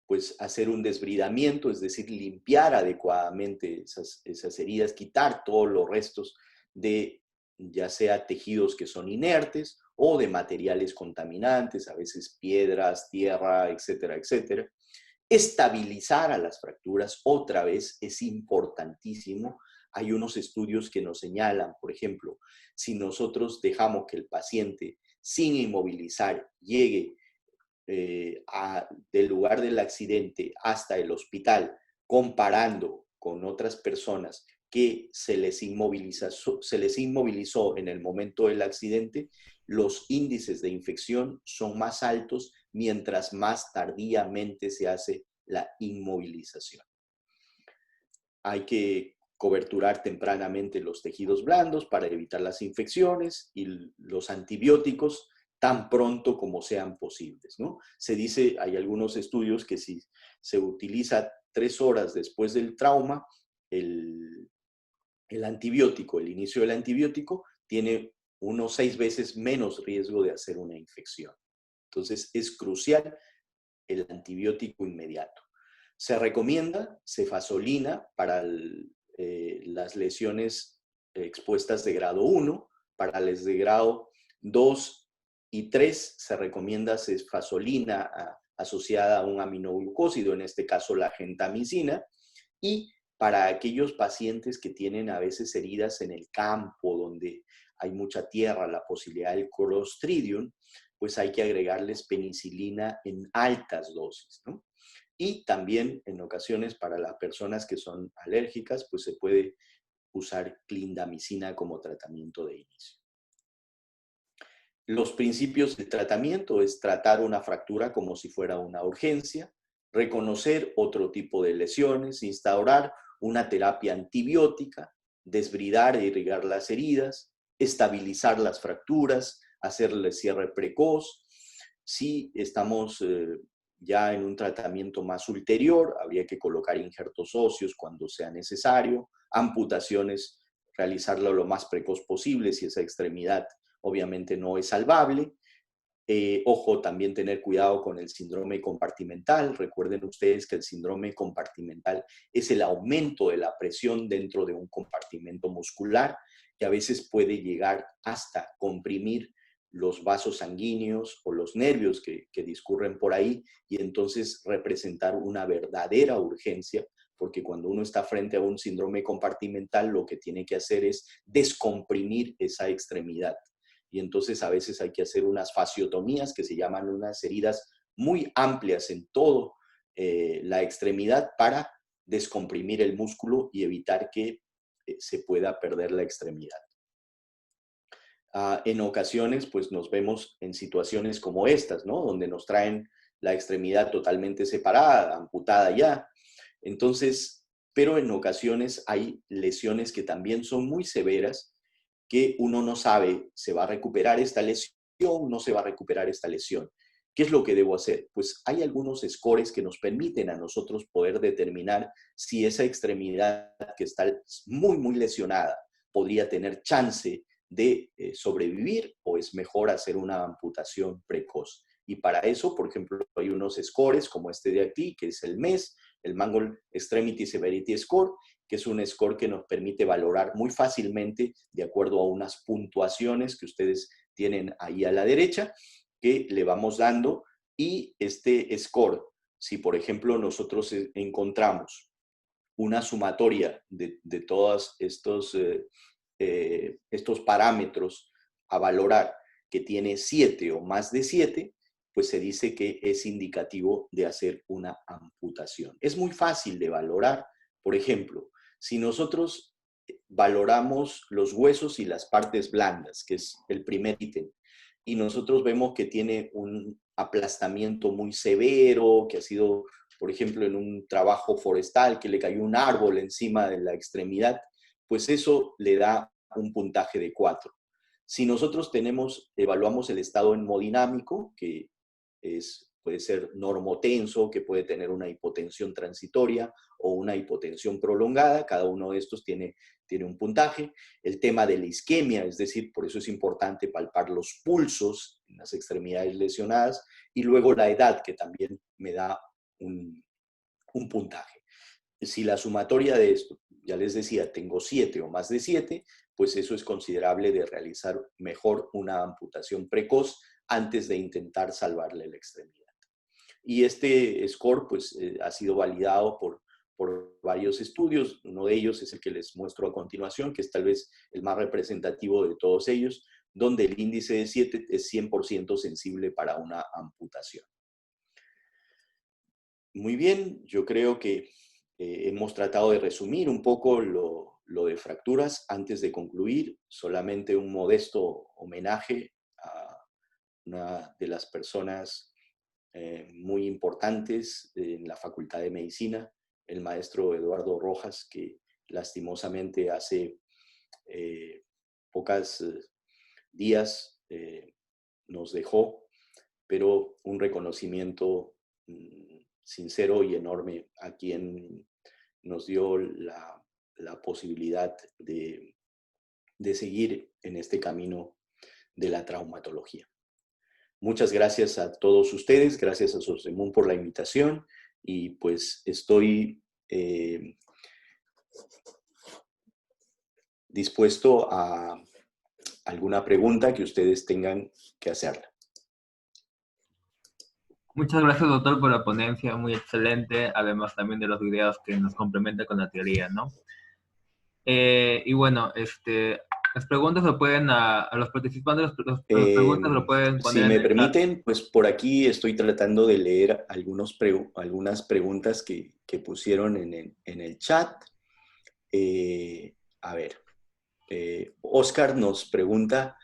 Pues hacer un desbridamiento, es decir, limpiar adecuadamente esas heridas, quitar todos los restos de ya sea tejidos que son inertes o de materiales contaminantes, a veces piedras, tierra, etcétera, etcétera. Estabilizar a las fracturas otra vez es importantísimo. Hay unos estudios que nos señalan, por ejemplo, si nosotros dejamos que el paciente sin inmovilizar llegue del lugar del accidente hasta el hospital, comparando con otras personas que se les inmovilizó en el momento del accidente, los índices de infección son más altos mientras más tardíamente se hace la inmovilización. Hay que coberturar tempranamente los tejidos blandos para evitar las infecciones y los antibióticos tan pronto como sean posibles, ¿no? Se dice, hay algunos estudios que si se utiliza 3 horas después del trauma, el antibiótico, el inicio del antibiótico, tiene unos 6 veces menos riesgo de hacer una infección. Entonces, es crucial el antibiótico inmediato. Se recomienda cefazolina para las lesiones expuestas de grado 1, para las de grado 2 y 3 se recomienda cefazolina asociada a un aminoglucósido, en este caso la gentamicina, y para aquellos pacientes que tienen a veces heridas en el campo, donde hay mucha tierra, la posibilidad del Clostridium, pues hay que agregarles penicilina en altas dosis, ¿no? Y también en ocasiones para las personas que son alérgicas, pues se puede usar clindamicina como tratamiento de inicio. Los principios de tratamiento es tratar una fractura como si fuera una urgencia, reconocer otro tipo de lesiones, instaurar una terapia antibiótica, desbridar e irrigar las heridas, estabilizar las fracturas, hacerle cierre precoz. Si estamos ya en un tratamiento más ulterior, habría que colocar injertos óseos cuando sea necesario, amputaciones, realizarlo lo más precoz posible si esa extremidad obviamente no es salvable. Ojo, también tener cuidado con el síndrome compartimental. Recuerden ustedes que el síndrome compartimental es el aumento de la presión dentro de un compartimento muscular que a veces puede llegar hasta comprimir los vasos sanguíneos o los nervios que discurren por ahí, y entonces representar una verdadera urgencia, porque cuando uno está frente a un síndrome compartimental, lo que tiene que hacer es descomprimir esa extremidad. Y entonces a veces hay que hacer unas fasciotomías, que se llaman unas heridas muy amplias en todo la extremidad, para descomprimir el músculo y evitar que se pueda perder la extremidad. En ocasiones, pues nos vemos en situaciones como estas, ¿no? Donde nos traen la extremidad totalmente separada, amputada ya. Entonces, pero en ocasiones hay lesiones que también son muy severas, que uno no sabe, ¿se va a recuperar esta lesión? ¿No se va a recuperar esta lesión? ¿Qué es lo que debo hacer? Pues hay algunos scores que nos permiten a nosotros poder determinar si esa extremidad que está muy, muy lesionada podría tener chance de sobrevivir, o es mejor hacer una amputación precoz. Y para eso, por ejemplo, hay unos scores como este de aquí, que es el MES, el Mangled Extremity Severity Score, que es un score que nos permite valorar muy fácilmente, de acuerdo a unas puntuaciones que ustedes tienen ahí a la derecha, que le vamos dando. Y este score, si por ejemplo nosotros encontramos una sumatoria de todos estos parámetros a valorar, que tiene 7 o más de 7, pues se dice que es indicativo de hacer una amputación. Es muy fácil de valorar. Por ejemplo, si nosotros valoramos los huesos y las partes blandas, que es el primer ítem, y nosotros vemos que tiene un aplastamiento muy severo, que ha sido, por ejemplo, en un trabajo forestal, que le cayó un árbol encima de la extremidad, pues eso le da un puntaje de 4. Si nosotros evaluamos el estado hemodinámico, que puede ser normotenso, que puede tener una hipotensión transitoria o una hipotensión prolongada, cada uno de estos tiene un puntaje. El tema de la isquemia, es decir, por eso es importante palpar los pulsos en las extremidades lesionadas, y luego la edad, que también me da un puntaje. Si la sumatoria de esto, ya les decía, tengo 7 o más de 7, pues eso es considerable de realizar mejor una amputación precoz antes de intentar salvarle la extremidad. Y este score pues ha sido validado por varios estudios. Uno de ellos es el que les muestro a continuación, que es tal vez el más representativo de todos ellos, donde el índice de 7 es 100% sensible para una amputación. Muy bien, yo creo que hemos tratado de resumir un poco lo de fracturas. Antes de concluir, solamente un modesto homenaje a una de las personas muy importantes en la Facultad de Medicina, el maestro Eduardo Rojas, que lastimosamente hace pocos días nos dejó, pero un reconocimiento sincero y enorme a quien nos dio la posibilidad de seguir en este camino de la traumatología. Muchas gracias a todos ustedes, gracias a Sosemun por la invitación, y pues estoy dispuesto a alguna pregunta que ustedes tengan que hacerla. Muchas gracias, doctor, por la ponencia, muy excelente, además también de los videos que nos complementa con la teoría, ¿no? Y bueno, las preguntas lo pueden, a los participantes, las preguntas lo pueden poner si me en el chat. permiten, pues por aquí estoy tratando de leer algunas preguntas que pusieron en el chat. A ver, Oscar nos pregunta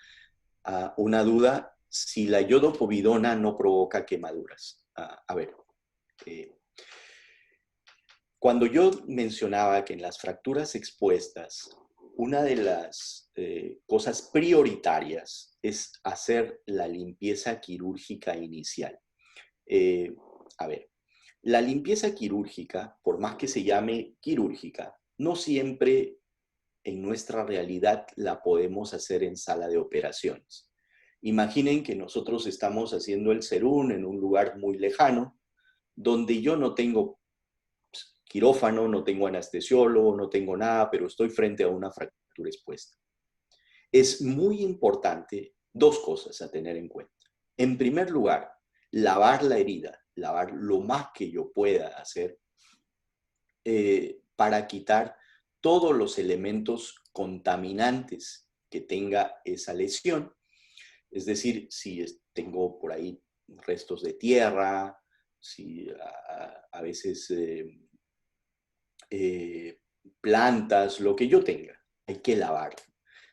una duda: si la iodopovidona no provoca quemaduras. A ver, cuando yo mencionaba que en las fracturas expuestas, una de las cosas prioritarias es hacer la limpieza quirúrgica inicial. A ver, la limpieza quirúrgica, por más que se llame quirúrgica, no siempre en nuestra realidad la podemos hacer en sala de operaciones. Imaginen que nosotros estamos haciendo el serún en un lugar muy lejano, donde yo no tengo quirófano, no tengo anestesiólogo, no tengo nada, pero estoy frente a una fractura expuesta. Es muy importante Dos cosas a tener en cuenta. En primer lugar, lavar la herida, lavar lo más que yo pueda hacer para quitar todos los elementos contaminantes que tenga esa lesión. Es decir, si tengo por ahí restos de tierra, si a veces plantas, lo que yo tenga, hay que lavarlo.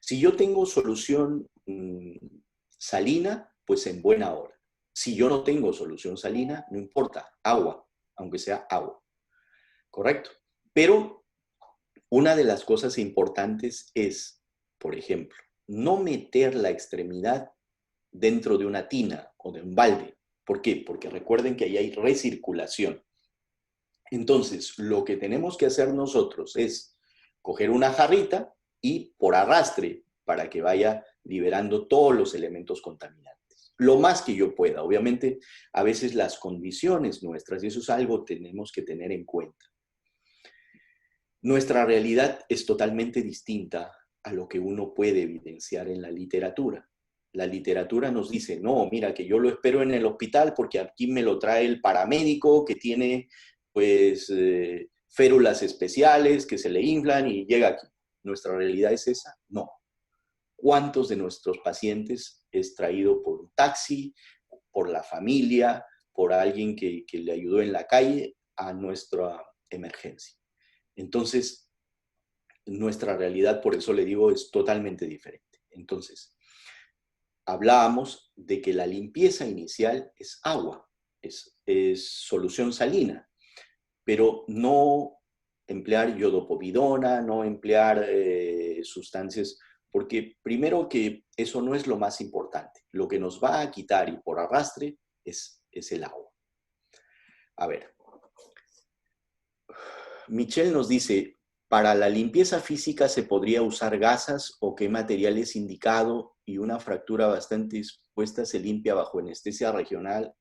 Si yo tengo solución salina, pues en buena hora. Si yo no tengo solución salina, no importa, agua, aunque sea agua. ¿Correcto? Pero una de las cosas importantes es, por ejemplo, no meter la extremidad dentro de una tina o de un balde. ¿Por qué? Porque recuerden que ahí hay recirculación. Entonces, lo que tenemos que hacer nosotros es coger una jarrita y por arrastre para que vaya liberando todos los elementos contaminantes. Lo más que yo pueda. Obviamente, a veces las condiciones nuestras, y eso es algo que tenemos que tener en cuenta. Nuestra realidad es totalmente distinta a lo que uno puede evidenciar en la literatura. La literatura nos dice, no, mira, que yo lo espero en el hospital porque aquí me lo trae el paramédico que tiene, pues, férulas especiales que se le inflan y llega aquí. ¿Nuestra realidad es esa? No. ¿Cuántos de nuestros pacientes es traído por un taxi, por la familia, por alguien que le ayudó en la calle a nuestra emergencia? Entonces, nuestra realidad, por eso le digo, es totalmente diferente. Entonces, hablábamos de que la limpieza inicial es agua, es solución salina, pero no emplear iodopovidona, no emplear sustancias, porque primero que eso no es lo más importante. Lo que nos va a quitar y por arrastre es el agua. A ver, Michelle nos dice, para la limpieza física se podría usar gasas o qué material es indicado y una fractura bastante expuesta se limpia bajo anestesia regional.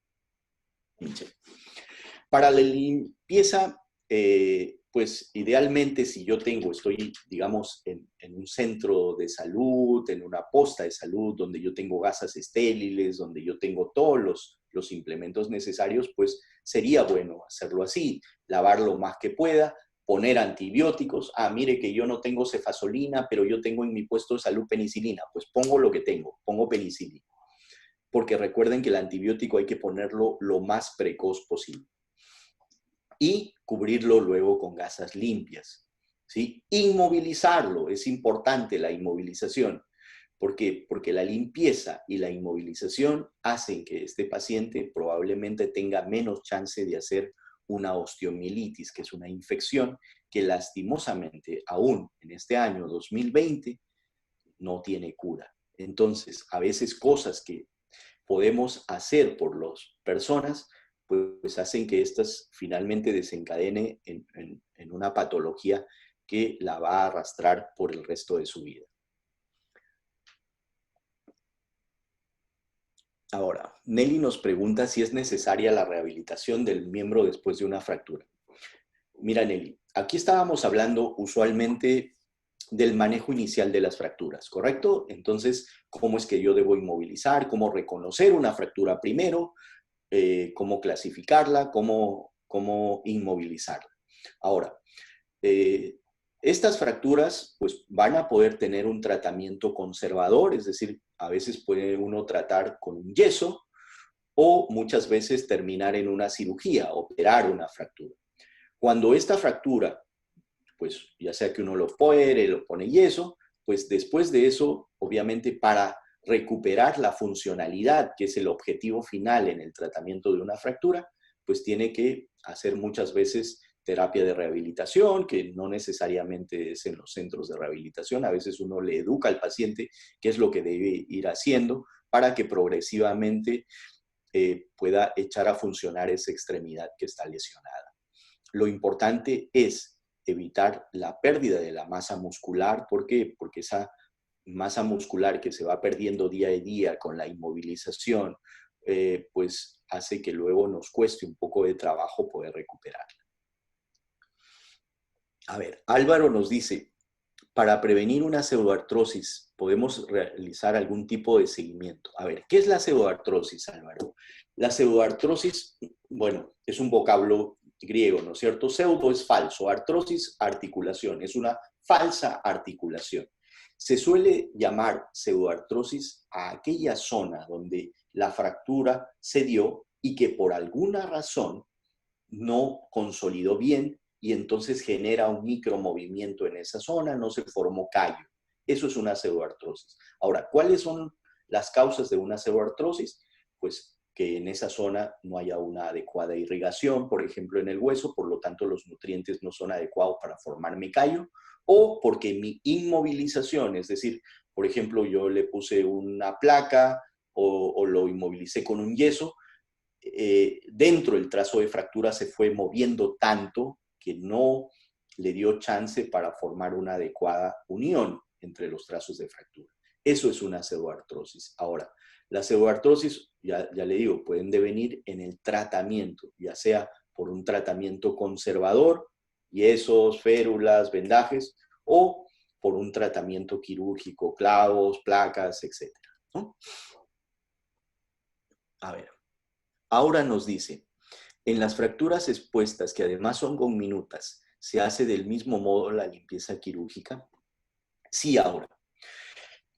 Michelle. Para la limpieza, pues idealmente si yo estoy, digamos, en un centro de salud, en una posta de salud, donde yo tengo gasas estériles, donde yo tengo todos los implementos necesarios, pues sería bueno hacerlo así, lavar lo más que pueda, poner antibióticos. Ah, mire que yo no tengo cefazolina, pero yo tengo en mi puesto de salud penicilina. Pues pongo lo que tengo, pongo penicilina. Porque recuerden que el antibiótico hay que ponerlo lo más precoz posible. Y cubrirlo luego con gasas limpias, ¿sí? Inmovilizarlo, es importante la inmovilización. ¿Por qué? Porque la limpieza y la inmovilización hacen que este paciente probablemente tenga menos chance de hacer una osteomielitis, que es una infección que lastimosamente aún en este año 2020 no tiene cura. Entonces, a veces cosas que podemos hacer por las personas, pues hacen que estas finalmente desencadene en una patología que la va a arrastrar por el resto de su vida. Ahora, Nelly nos pregunta si es necesaria la rehabilitación del miembro después de una fractura. Mira, Nelly, aquí estábamos hablando usualmente del manejo inicial de las fracturas, ¿correcto? Entonces, ¿cómo es que yo debo inmovilizar? ¿Cómo reconocer una fractura primero? Cómo clasificarla, cómo inmovilizarla. Ahora, estas fracturas pues, van a poder tener un tratamiento conservador, es decir, a veces puede uno tratar con un yeso o muchas veces terminar en una cirugía, operar una fractura. Cuando esta fractura, pues ya sea que uno lo opere, lo pone yeso, pues después de eso, obviamente para recuperar la funcionalidad, que es el objetivo final en el tratamiento de una fractura, pues tiene que hacer muchas veces terapia de rehabilitación, que no necesariamente es en los centros de rehabilitación. A veces uno le educa al paciente qué es lo que debe ir haciendo para que progresivamente pueda echar a funcionar esa extremidad que está lesionada. Lo importante es evitar la pérdida de la masa muscular. ¿Por qué? Porque esa masa muscular que se va perdiendo día a día con la inmovilización, pues hace que luego nos cueste un poco de trabajo poder recuperarla. A ver, Álvaro nos dice, para prevenir una pseudoartrosis podemos realizar algún tipo de seguimiento. A ver, ¿qué es la pseudoartrosis, Álvaro? La pseudoartrosis, bueno, es un vocablo griego, ¿no es cierto? Pseudo es falso, artrosis, articulación, es una falsa articulación. Se suele llamar pseudoartrosis a aquella zona donde la fractura se dio y que por alguna razón no consolidó bien y entonces genera un micromovimiento en esa zona, no se formó callo. Eso es una pseudoartrosis. Ahora, ¿cuáles son las causas de una pseudoartrosis? Pues que en esa zona no haya una adecuada irrigación, por ejemplo, en el hueso, por lo tanto los nutrientes no son adecuados para formar callo, o porque mi inmovilización, es decir, por ejemplo, yo le puse una placa o lo inmovilicé con un yeso, dentro del trazo de fractura se fue moviendo tanto que no le dio chance para formar una adecuada unión entre los trazos de fractura. Eso es una pseudoartrosis. Ahora, la pseudoartrosis, ya le digo, pueden devenir en el tratamiento, ya sea por un tratamiento conservador, yesos, férulas, vendajes, o por un tratamiento quirúrgico, clavos, placas, etc., ¿no? A ver. Ahora nos dice, en las fracturas expuestas, que además son conminutas, ¿se hace del mismo modo la limpieza quirúrgica? Sí, ahora.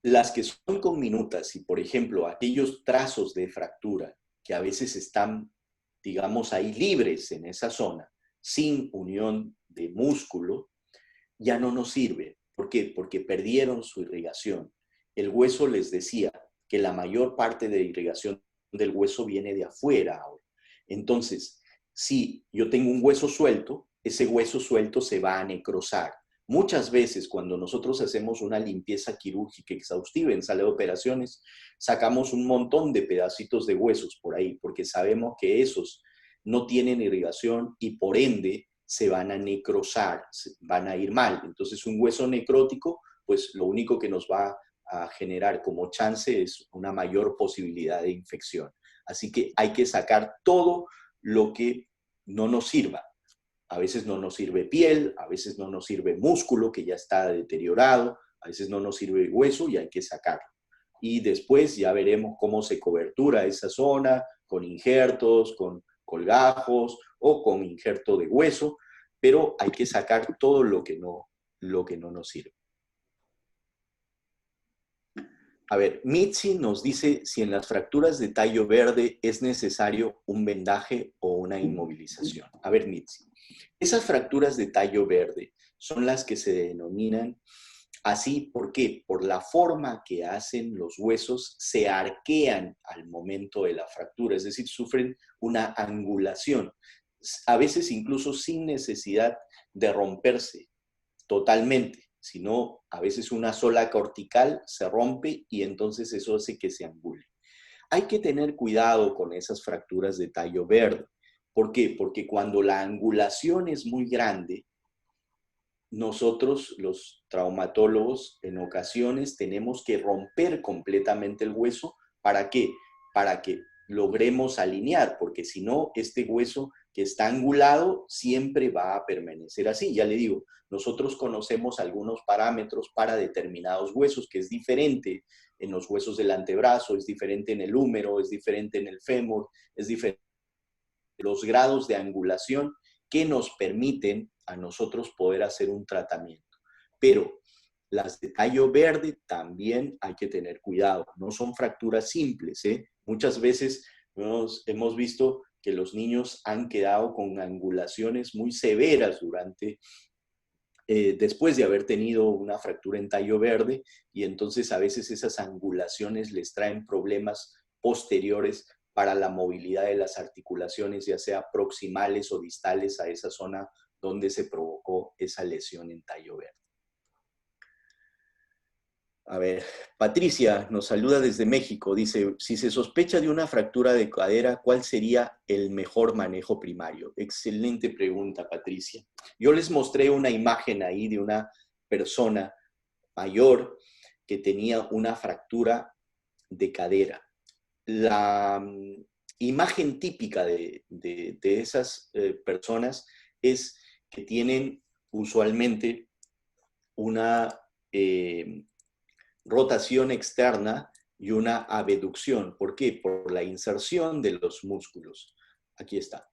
Las que son conminutas y, por ejemplo, aquellos trazos de fractura que a veces están, digamos, ahí libres en esa zona, sin unión de músculo, ya no nos sirve. ¿Por qué? Porque perdieron su irrigación. El hueso les decía que la mayor parte de irrigación del hueso viene de afuera ahora. Entonces, si yo tengo un hueso suelto, ese hueso suelto se va a necrosar. Muchas veces cuando nosotros hacemos una limpieza quirúrgica exhaustiva en sala de operaciones, sacamos un montón de pedacitos de huesos por ahí, porque sabemos que esos no tienen irrigación y por ende se van a necrosar, van a ir mal. Entonces un hueso necrótico, pues lo único que nos va a generar como chance es una mayor posibilidad de infección. Así que hay que sacar todo lo que no nos sirva. A veces no nos sirve piel, a veces no nos sirve músculo que ya está deteriorado, a veces no nos sirve hueso y hay que sacarlo. Y después ya veremos cómo se cobertura esa zona con injertos, con colgajos o con injerto de hueso, pero hay que sacar todo lo que no nos sirve. A ver, Mitzi nos dice si en las fracturas de tallo verde es necesario un vendaje o una inmovilización. A ver, Mitzi, esas fracturas de tallo verde son las que se denominan así, ¿por qué? Por la forma que hacen los huesos, se arquean al momento de la fractura, es decir, sufren una angulación, a veces incluso sin necesidad de romperse totalmente, sino a veces una sola cortical se rompe y entonces eso hace que se angule. Hay que tener cuidado con esas fracturas de tallo verde. ¿Por qué? Porque cuando la angulación es muy grande, nosotros, los traumatólogos, en ocasiones tenemos que romper completamente el hueso. ¿Para qué? Para que logremos alinear, porque si no, este hueso que está angulado siempre va a permanecer así. Ya le digo, nosotros conocemos algunos parámetros para determinados huesos, que es diferente en los huesos del antebrazo, es diferente en el húmero, es diferente en el fémur, es diferente los grados de angulación que nos permiten a nosotros poder hacer un tratamiento. Pero las de tallo verde también hay que tener cuidado. No son fracturas simples, ¿eh? Muchas veces hemos visto que los niños han quedado con angulaciones muy severas después de haber tenido una fractura en tallo verde, y entonces a veces esas angulaciones les traen problemas posteriores para la movilidad de las articulaciones, ya sea proximales o distales a esa zona donde se provocó esa lesión en tallo verde. A ver, Patricia nos saluda desde México. Dice, si se sospecha de una fractura de cadera, ¿cuál sería el mejor manejo primario? Excelente pregunta, Patricia. Yo les mostré una imagen ahí de una persona mayor que tenía una fractura de cadera. La imagen típica de esas personas es que tienen usualmente una rotación externa y una abducción. ¿Por qué? Por la inserción de los músculos. Aquí está.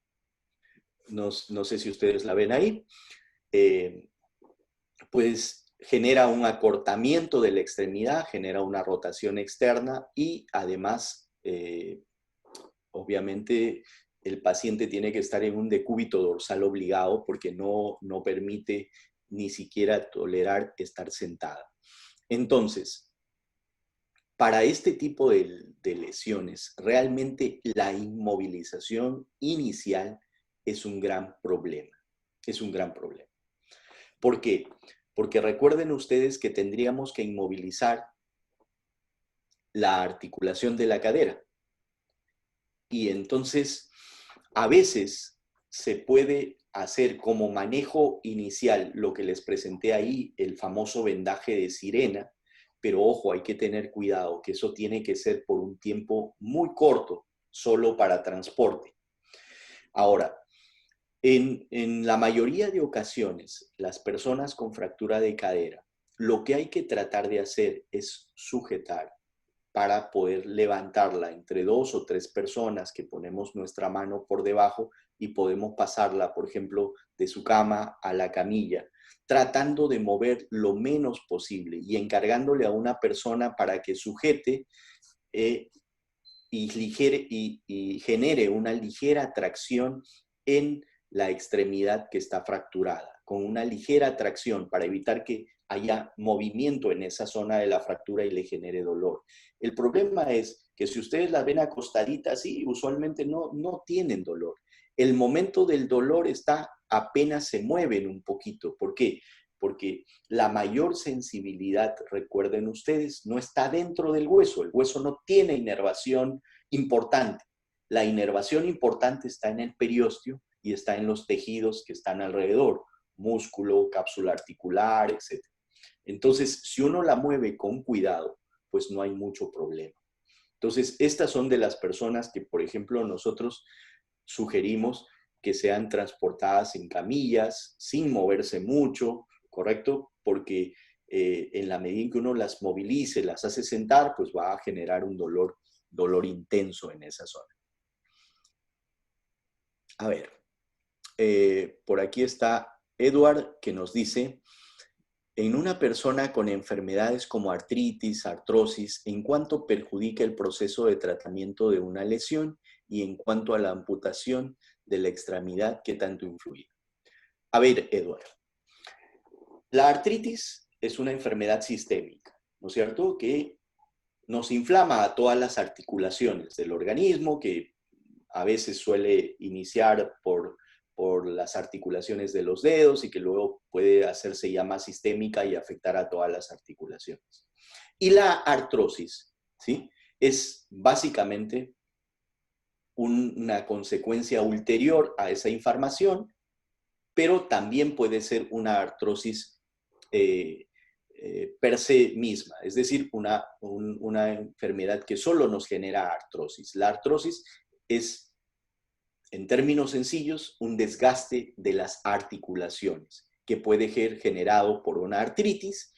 No sé si ustedes la ven ahí. Pues genera un acortamiento de la extremidad, genera una rotación externa y además, obviamente, el paciente tiene que estar en un decúbito dorsal obligado porque no permite ni siquiera tolerar estar sentada. Entonces, para este tipo de lesiones, realmente la inmovilización inicial es un gran problema. Es un gran problema. ¿Por qué? Porque recuerden ustedes que tendríamos que inmovilizar la articulación de la cadera. Y entonces, a veces se puede hacer como manejo inicial lo que les presenté ahí, el famoso vendaje de sirena, pero ojo, hay que tener cuidado, que eso tiene que ser por un tiempo muy corto, solo para transporte. Ahora, en la mayoría de ocasiones, las personas con fractura de cadera, lo que hay que tratar de hacer es sujetar para poder levantarla entre 2 o 3 personas que ponemos nuestra mano por debajo y podemos pasarla, por ejemplo, de su cama a la camilla, tratando de mover lo menos posible y encargándole a una persona para que sujete y genere una ligera tracción en la extremidad que está fracturada, con una ligera tracción para evitar que haya movimiento en esa zona de la fractura y le genere dolor. El problema es que si ustedes las ven acostaditas, sí, usualmente no tienen dolor. El momento del dolor está apenas se mueven un poquito. ¿Por qué? Porque la mayor sensibilidad, recuerden ustedes, no está dentro del hueso. El hueso no tiene inervación importante. La inervación importante está en el periósteo y está en los tejidos que están alrededor, músculo, cápsula articular, etc. Entonces, si uno la mueve con cuidado, pues no hay mucho problema. Entonces, estas son de las personas que, por ejemplo, nosotros sugerimos que sean transportadas en camillas, sin moverse mucho, ¿correcto? Porque en la medida en que uno las movilice, las hace sentar, pues va a generar un dolor intenso en esa zona. A ver, por aquí está Edward, que nos dice, en una persona con enfermedades como artritis, artrosis, ¿en cuánto perjudica el proceso de tratamiento de una lesión y en cuanto a la amputación de la extremidad, qué tanto influye? A ver, Edward, la artritis es una enfermedad sistémica, ¿no es cierto?, que nos inflama a todas las articulaciones del organismo, que a veces suele iniciar por las articulaciones de los dedos y que luego puede hacerse ya más sistémica y afectar a todas las articulaciones. Y la artrosis, ¿sí?, es básicamente una consecuencia ulterior a esa inflamación, pero también puede ser una artrosis per se misma, es decir, una enfermedad que solo nos genera artrosis. La artrosis es, en términos sencillos, un desgaste de las articulaciones que puede ser generado por una artritis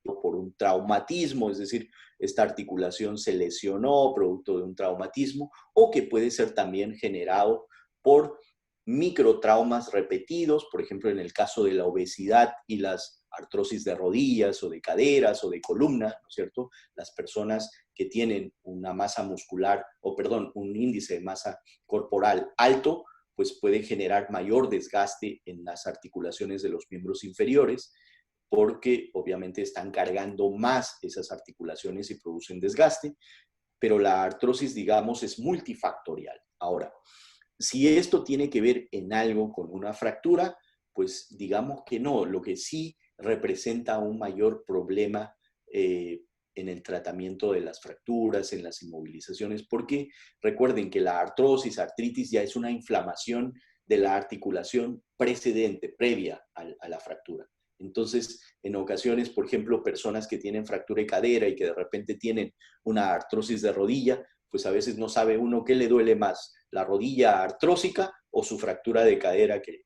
o por un traumatismo, es decir, esta articulación se lesionó producto de un traumatismo, o que puede ser también generado por microtraumas repetidos, por ejemplo, en el caso de la obesidad y las artrosis de rodillas o de caderas o de columna, ¿no es cierto? Las personas que tienen una masa muscular, un índice de masa corporal alto, pues pueden generar mayor desgaste en las articulaciones de los miembros inferiores, porque obviamente están cargando más esas articulaciones y producen desgaste, pero la artrosis, digamos, es multifactorial. Ahora, si esto tiene que ver en algo con una fractura, pues digamos que no. Lo que sí representa un mayor problema en el tratamiento de las fracturas, en las inmovilizaciones, porque recuerden que la artritis ya es una inflamación de la articulación precedente, previa a la fractura. Entonces, en ocasiones, por ejemplo, personas que tienen fractura de cadera y que de repente tienen una artrosis de rodilla, pues a veces no sabe uno qué le duele más, la rodilla artrósica o su fractura de cadera que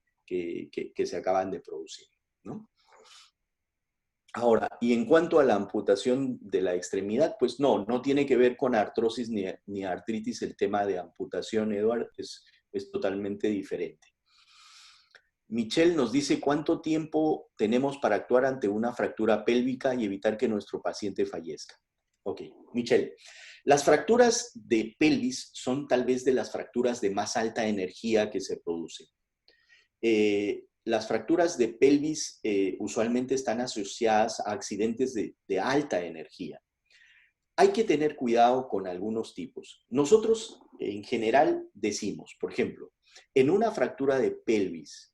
se acaban de producir, ¿no? Ahora, y en cuanto a la amputación de la extremidad, pues no tiene que ver con artrosis ni artritis el tema de amputación, Eduard, es totalmente diferente. Michelle nos dice cuánto tiempo tenemos para actuar ante una fractura pélvica y evitar que nuestro paciente fallezca. Ok, Michelle, las fracturas de pelvis son tal vez de las fracturas de más alta energía que se producen. Las fracturas de pelvis usualmente están asociadas a accidentes de alta energía. Hay que tener cuidado con algunos tipos. Nosotros en general decimos, por ejemplo, en una fractura de pelvis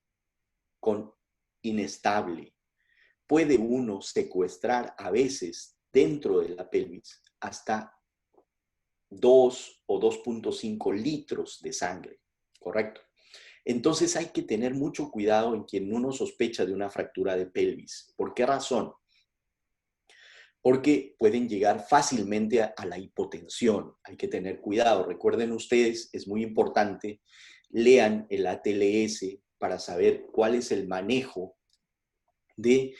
con inestable, puede uno secuestrar a veces dentro de la pelvis hasta 2 o 2.5 litros de sangre, ¿correcto? Entonces hay que tener mucho cuidado en quien uno sospecha de una fractura de pelvis. ¿Por qué razón? Porque pueden llegar fácilmente a la hipotensión. Hay que tener cuidado. Recuerden ustedes, es muy importante, lean el ATLS para saber cuál es el manejo de,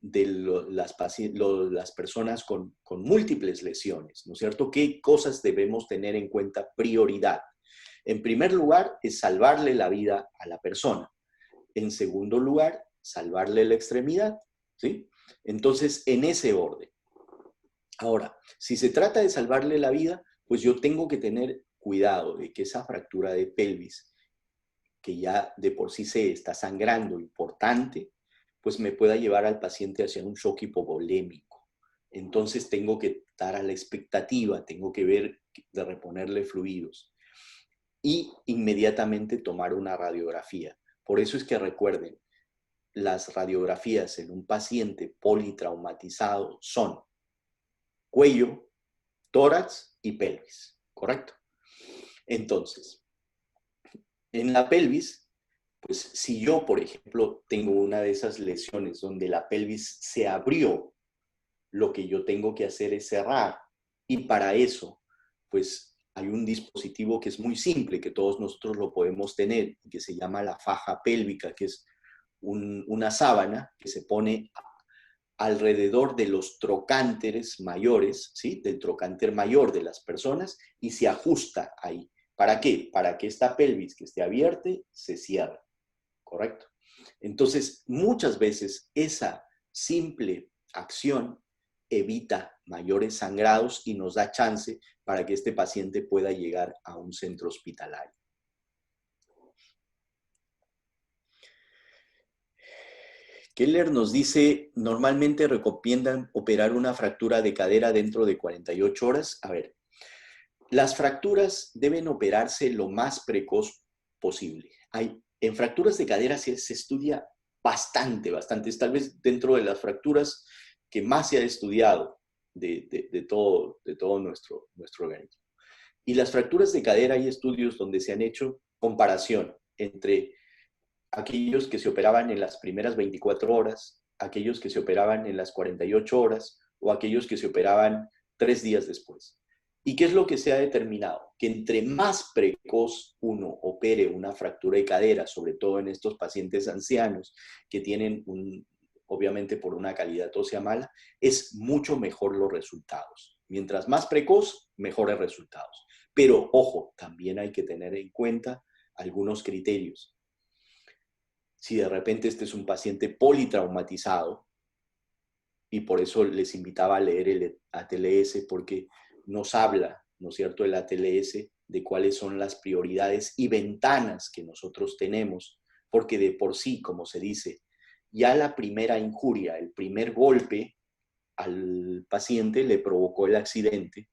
las personas con múltiples lesiones, ¿no es cierto? ¿Qué cosas debemos tener en cuenta? Prioridad. En primer lugar, es salvarle la vida a la persona. En segundo lugar, salvarle la extremidad, ¿sí? Entonces, en ese orden. Ahora, si se trata de salvarle la vida, pues yo tengo que tener cuidado de que esa fractura de pelvis, que ya de por sí se está sangrando importante, pues me pueda llevar al paciente hacia un shock hipovolémico. Entonces tengo que estar a la expectativa, tengo que ver de reponerle fluidos y inmediatamente tomar una radiografía. Por eso es que recuerden, las radiografías en un paciente politraumatizado son cuello, tórax y pelvis, ¿correcto? Entonces, en la pelvis, pues si yo, por ejemplo, tengo una de esas lesiones donde la pelvis se abrió, lo que yo tengo que hacer es cerrar. Y para eso, pues hay un dispositivo que es muy simple, que todos nosotros lo podemos tener, que se llama la faja pélvica, que es una sábana que se pone alrededor de los trocánteres mayores, ¿sí? Del trocánter mayor de las personas y se ajusta ahí. ¿Para qué? Para que esta pelvis que esté abierta se cierre, ¿correcto? Entonces, muchas veces esa simple acción evita mayores sangrados y nos da chance para que este paciente pueda llegar a un centro hospitalario. Keller nos dice, normalmente recomiendan operar una fractura de cadera dentro de 48 horas. A ver, las fracturas deben operarse lo más precoz posible. En fracturas de cadera se estudia bastante. Es tal vez dentro de las fracturas que más se ha estudiado de todo nuestro organismo. Y las fracturas de cadera hay estudios donde se han hecho comparación entre aquellos que se operaban en las primeras 24 horas, aquellos que se operaban en las 48 horas o aquellos que se operaban 3 días después. ¿Y qué es lo que se ha determinado? Que entre más precoz uno opere una fractura de cadera, sobre todo en estos pacientes ancianos que tienen, obviamente por una calidad ósea mala, es mucho mejor los resultados. Mientras más precoz, mejores resultados. Pero, ojo, también hay que tener en cuenta algunos criterios. Si de repente este es un paciente politraumatizado, y por eso les invitaba a leer el ATLS, porque nos habla, ¿no es cierto?, el ATLS de cuáles son las prioridades y ventanas que nosotros tenemos, porque de por sí, como se dice, ya la primera injuria, el primer golpe al paciente le provocó el accidente,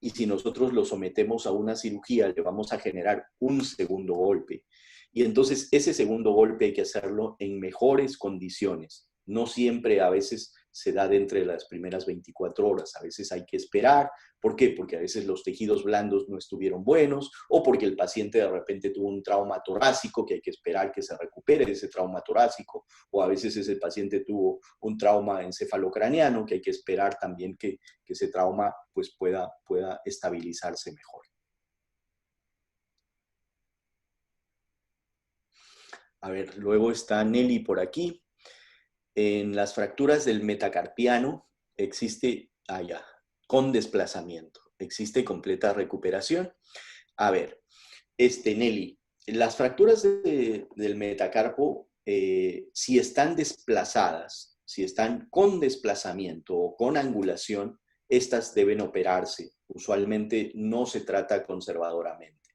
y si nosotros lo sometemos a una cirugía, le vamos a generar un segundo golpe. Y entonces ese segundo golpe hay que hacerlo en mejores condiciones. No siempre, a veces se da de entre las primeras 24 horas, a veces hay que esperar. ¿Por qué? Porque a veces los tejidos blandos no estuvieron buenos o porque el paciente de repente tuvo un trauma torácico que hay que esperar que se recupere de ese trauma torácico, o a veces ese paciente tuvo un trauma encefalocraniano que hay que esperar también que ese trauma pues pueda estabilizarse mejor. A ver, luego está Nelly por aquí. En las fracturas del metacarpiano existe, con desplazamiento, existe completa recuperación. A ver, Nelly, las fracturas del metacarpo, si están desplazadas, si están con desplazamiento o con angulación, estas deben operarse. Usualmente no se trata conservadoramente.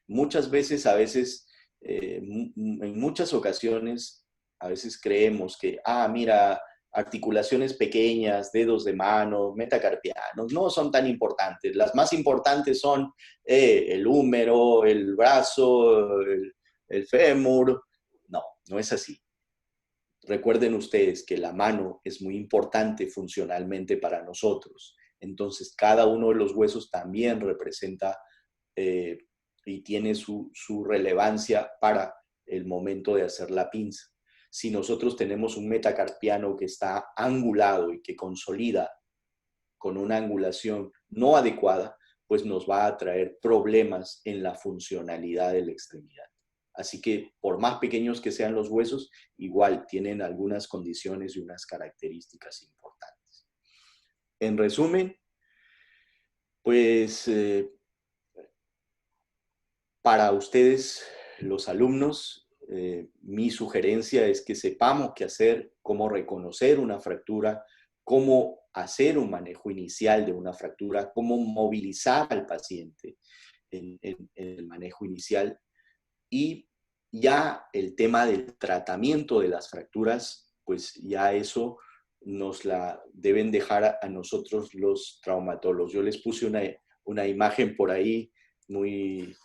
Muchas veces, en muchas ocasiones, a veces creemos que, mira, articulaciones pequeñas, dedos de mano, metacarpianos, no son tan importantes. Las más importantes son el húmero, el brazo, el fémur. No, no es así. Recuerden ustedes que la mano es muy importante funcionalmente para nosotros. Entonces, cada uno de los huesos también representa y tiene su relevancia para el momento de hacer la pinza. Si nosotros tenemos un metacarpiano que está angulado y que consolida con una angulación no adecuada, pues nos va a traer problemas en la funcionalidad de la extremidad. Así que por más pequeños que sean los huesos, igual tienen algunas condiciones y unas características importantes. En resumen, pues para ustedes, los alumnos, mi sugerencia es que sepamos qué hacer, cómo reconocer una fractura, cómo hacer un manejo inicial de una fractura, cómo movilizar al paciente en el manejo inicial. Y ya el tema del tratamiento de las fracturas, pues ya eso nos la deben dejar a nosotros los traumatólogos. Yo les puse una imagen por ahí muy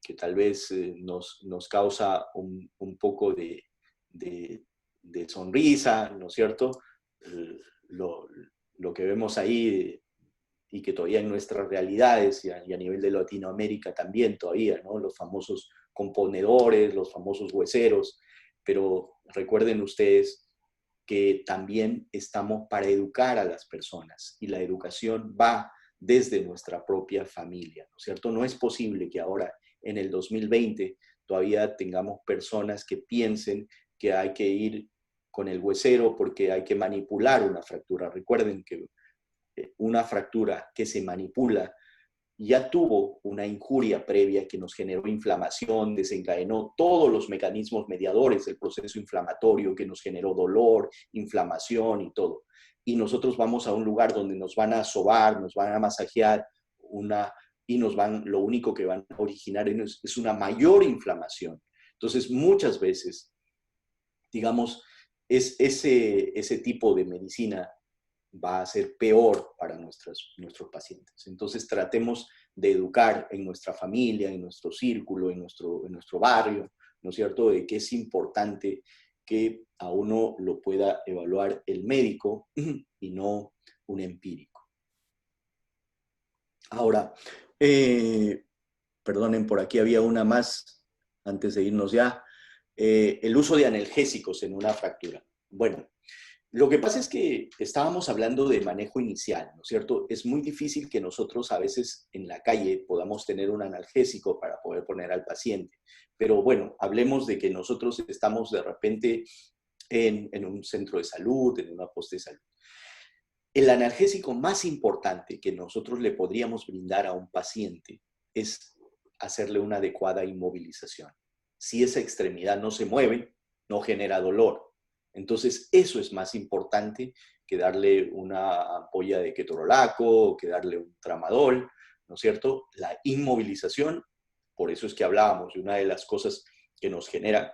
que tal vez nos causa un poco de sonrisa, ¿no es cierto? Lo que vemos ahí y que todavía en nuestras realidades y a nivel de Latinoamérica también todavía, ¿no? Los famosos componedores, los famosos hueseros, pero recuerden ustedes que también estamos para educar a las personas y la educación va desde nuestra propia familia, ¿no es cierto? No es posible que ahora, en el 2020, todavía tengamos personas que piensen que hay que ir con el huesero porque hay que manipular una fractura. Recuerden que una fractura que se manipula ya tuvo una injuria previa que nos generó inflamación, desencadenó todos los mecanismos mediadores del proceso inflamatorio que nos generó dolor, inflamación y todo. Y nosotros vamos a un lugar donde nos van a sobar, nos van a masajear y lo único que van a originar es una mayor inflamación. Entonces, muchas veces, digamos, ese tipo de medicina va a ser peor para nuestros pacientes. Entonces tratemos de educar en nuestra familia, en nuestro círculo, en nuestro barrio, ¿no es cierto?, de que es importante que a uno lo pueda evaluar el médico y no un empírico. Ahora, perdonen, por aquí había una más, antes de irnos ya, el uso de analgésicos en una fractura. Bueno, lo que pasa es que estábamos hablando de manejo inicial, ¿no es cierto? Es muy difícil que nosotros a veces en la calle podamos tener un analgésico para poder poner al paciente. Pero bueno, hablemos de que nosotros estamos de repente en un centro de salud, en una poste de salud. El analgésico más importante que nosotros le podríamos brindar a un paciente es hacerle una adecuada inmovilización. Si esa extremidad no se mueve, no genera dolor. Entonces, eso es más importante que darle una ampolla de ketorolaco o que darle un tramadol, ¿no es cierto? La inmovilización, por eso es que hablábamos de una de las cosas que nos genera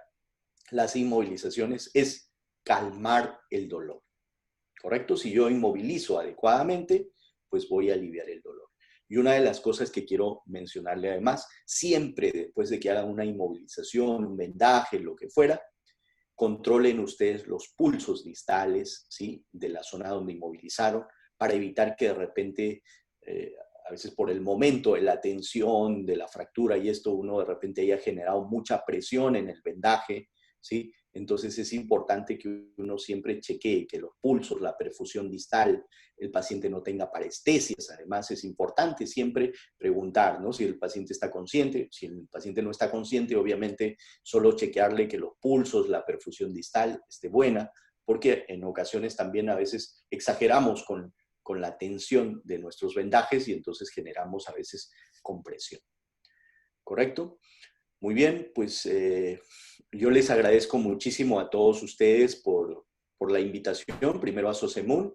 las inmovilizaciones es calmar el dolor, ¿correcto? Si yo inmovilizo adecuadamente, pues voy a aliviar el dolor. Y una de las cosas que quiero mencionarle además, siempre después de que hagan una inmovilización, un vendaje, lo que fuera, controlen ustedes los pulsos distales, ¿sí?, de la zona donde inmovilizaron, para evitar que de repente, a veces por el momento de la tensión de la fractura y esto, uno de repente haya generado mucha presión en el vendaje, ¿sí? Entonces es importante que uno siempre chequee que los pulsos, la perfusión distal, el paciente no tenga parestesias. Además es importante siempre preguntar, ¿no?, si el paciente está consciente. Si el paciente no está consciente, obviamente solo chequearle que los pulsos, la perfusión distal esté buena, porque en ocasiones también a veces exageramos con la tensión de nuestros vendajes y entonces generamos a veces compresión. ¿Correcto? Muy bien, pues yo les agradezco muchísimo a todos ustedes por la invitación, primero a Sosemun,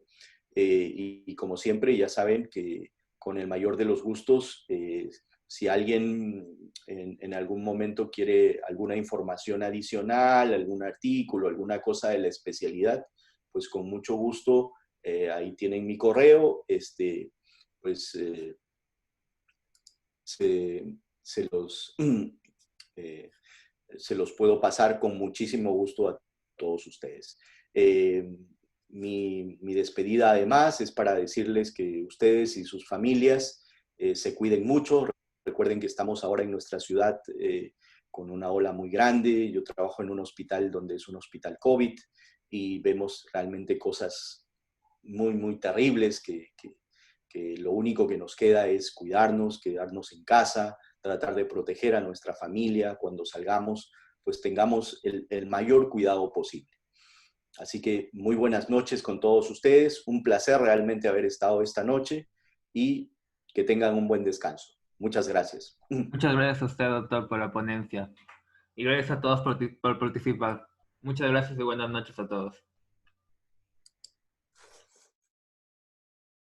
y como siempre ya saben que con el mayor de los gustos, si alguien en algún momento quiere alguna información adicional, algún artículo, alguna cosa de la especialidad, pues con mucho gusto, ahí tienen mi correo, pues se los... eh, se los puedo pasar con muchísimo gusto a todos ustedes. Mi despedida además es para decirles que ustedes y sus familias se cuiden mucho. Recuerden que estamos ahora en nuestra ciudad con una ola muy grande. Yo trabajo en un hospital donde es un hospital COVID y vemos realmente cosas muy, muy terribles que lo único que nos queda es cuidarnos, quedarnos en casa, tratar de proteger a nuestra familia cuando salgamos, pues tengamos el mayor cuidado posible. Así que muy buenas noches con todos ustedes, un placer realmente haber estado esta noche y que tengan un buen descanso. Muchas gracias. Muchas gracias a usted, doctor, por la ponencia. Y gracias a todos por participar. Muchas gracias y buenas noches a todos.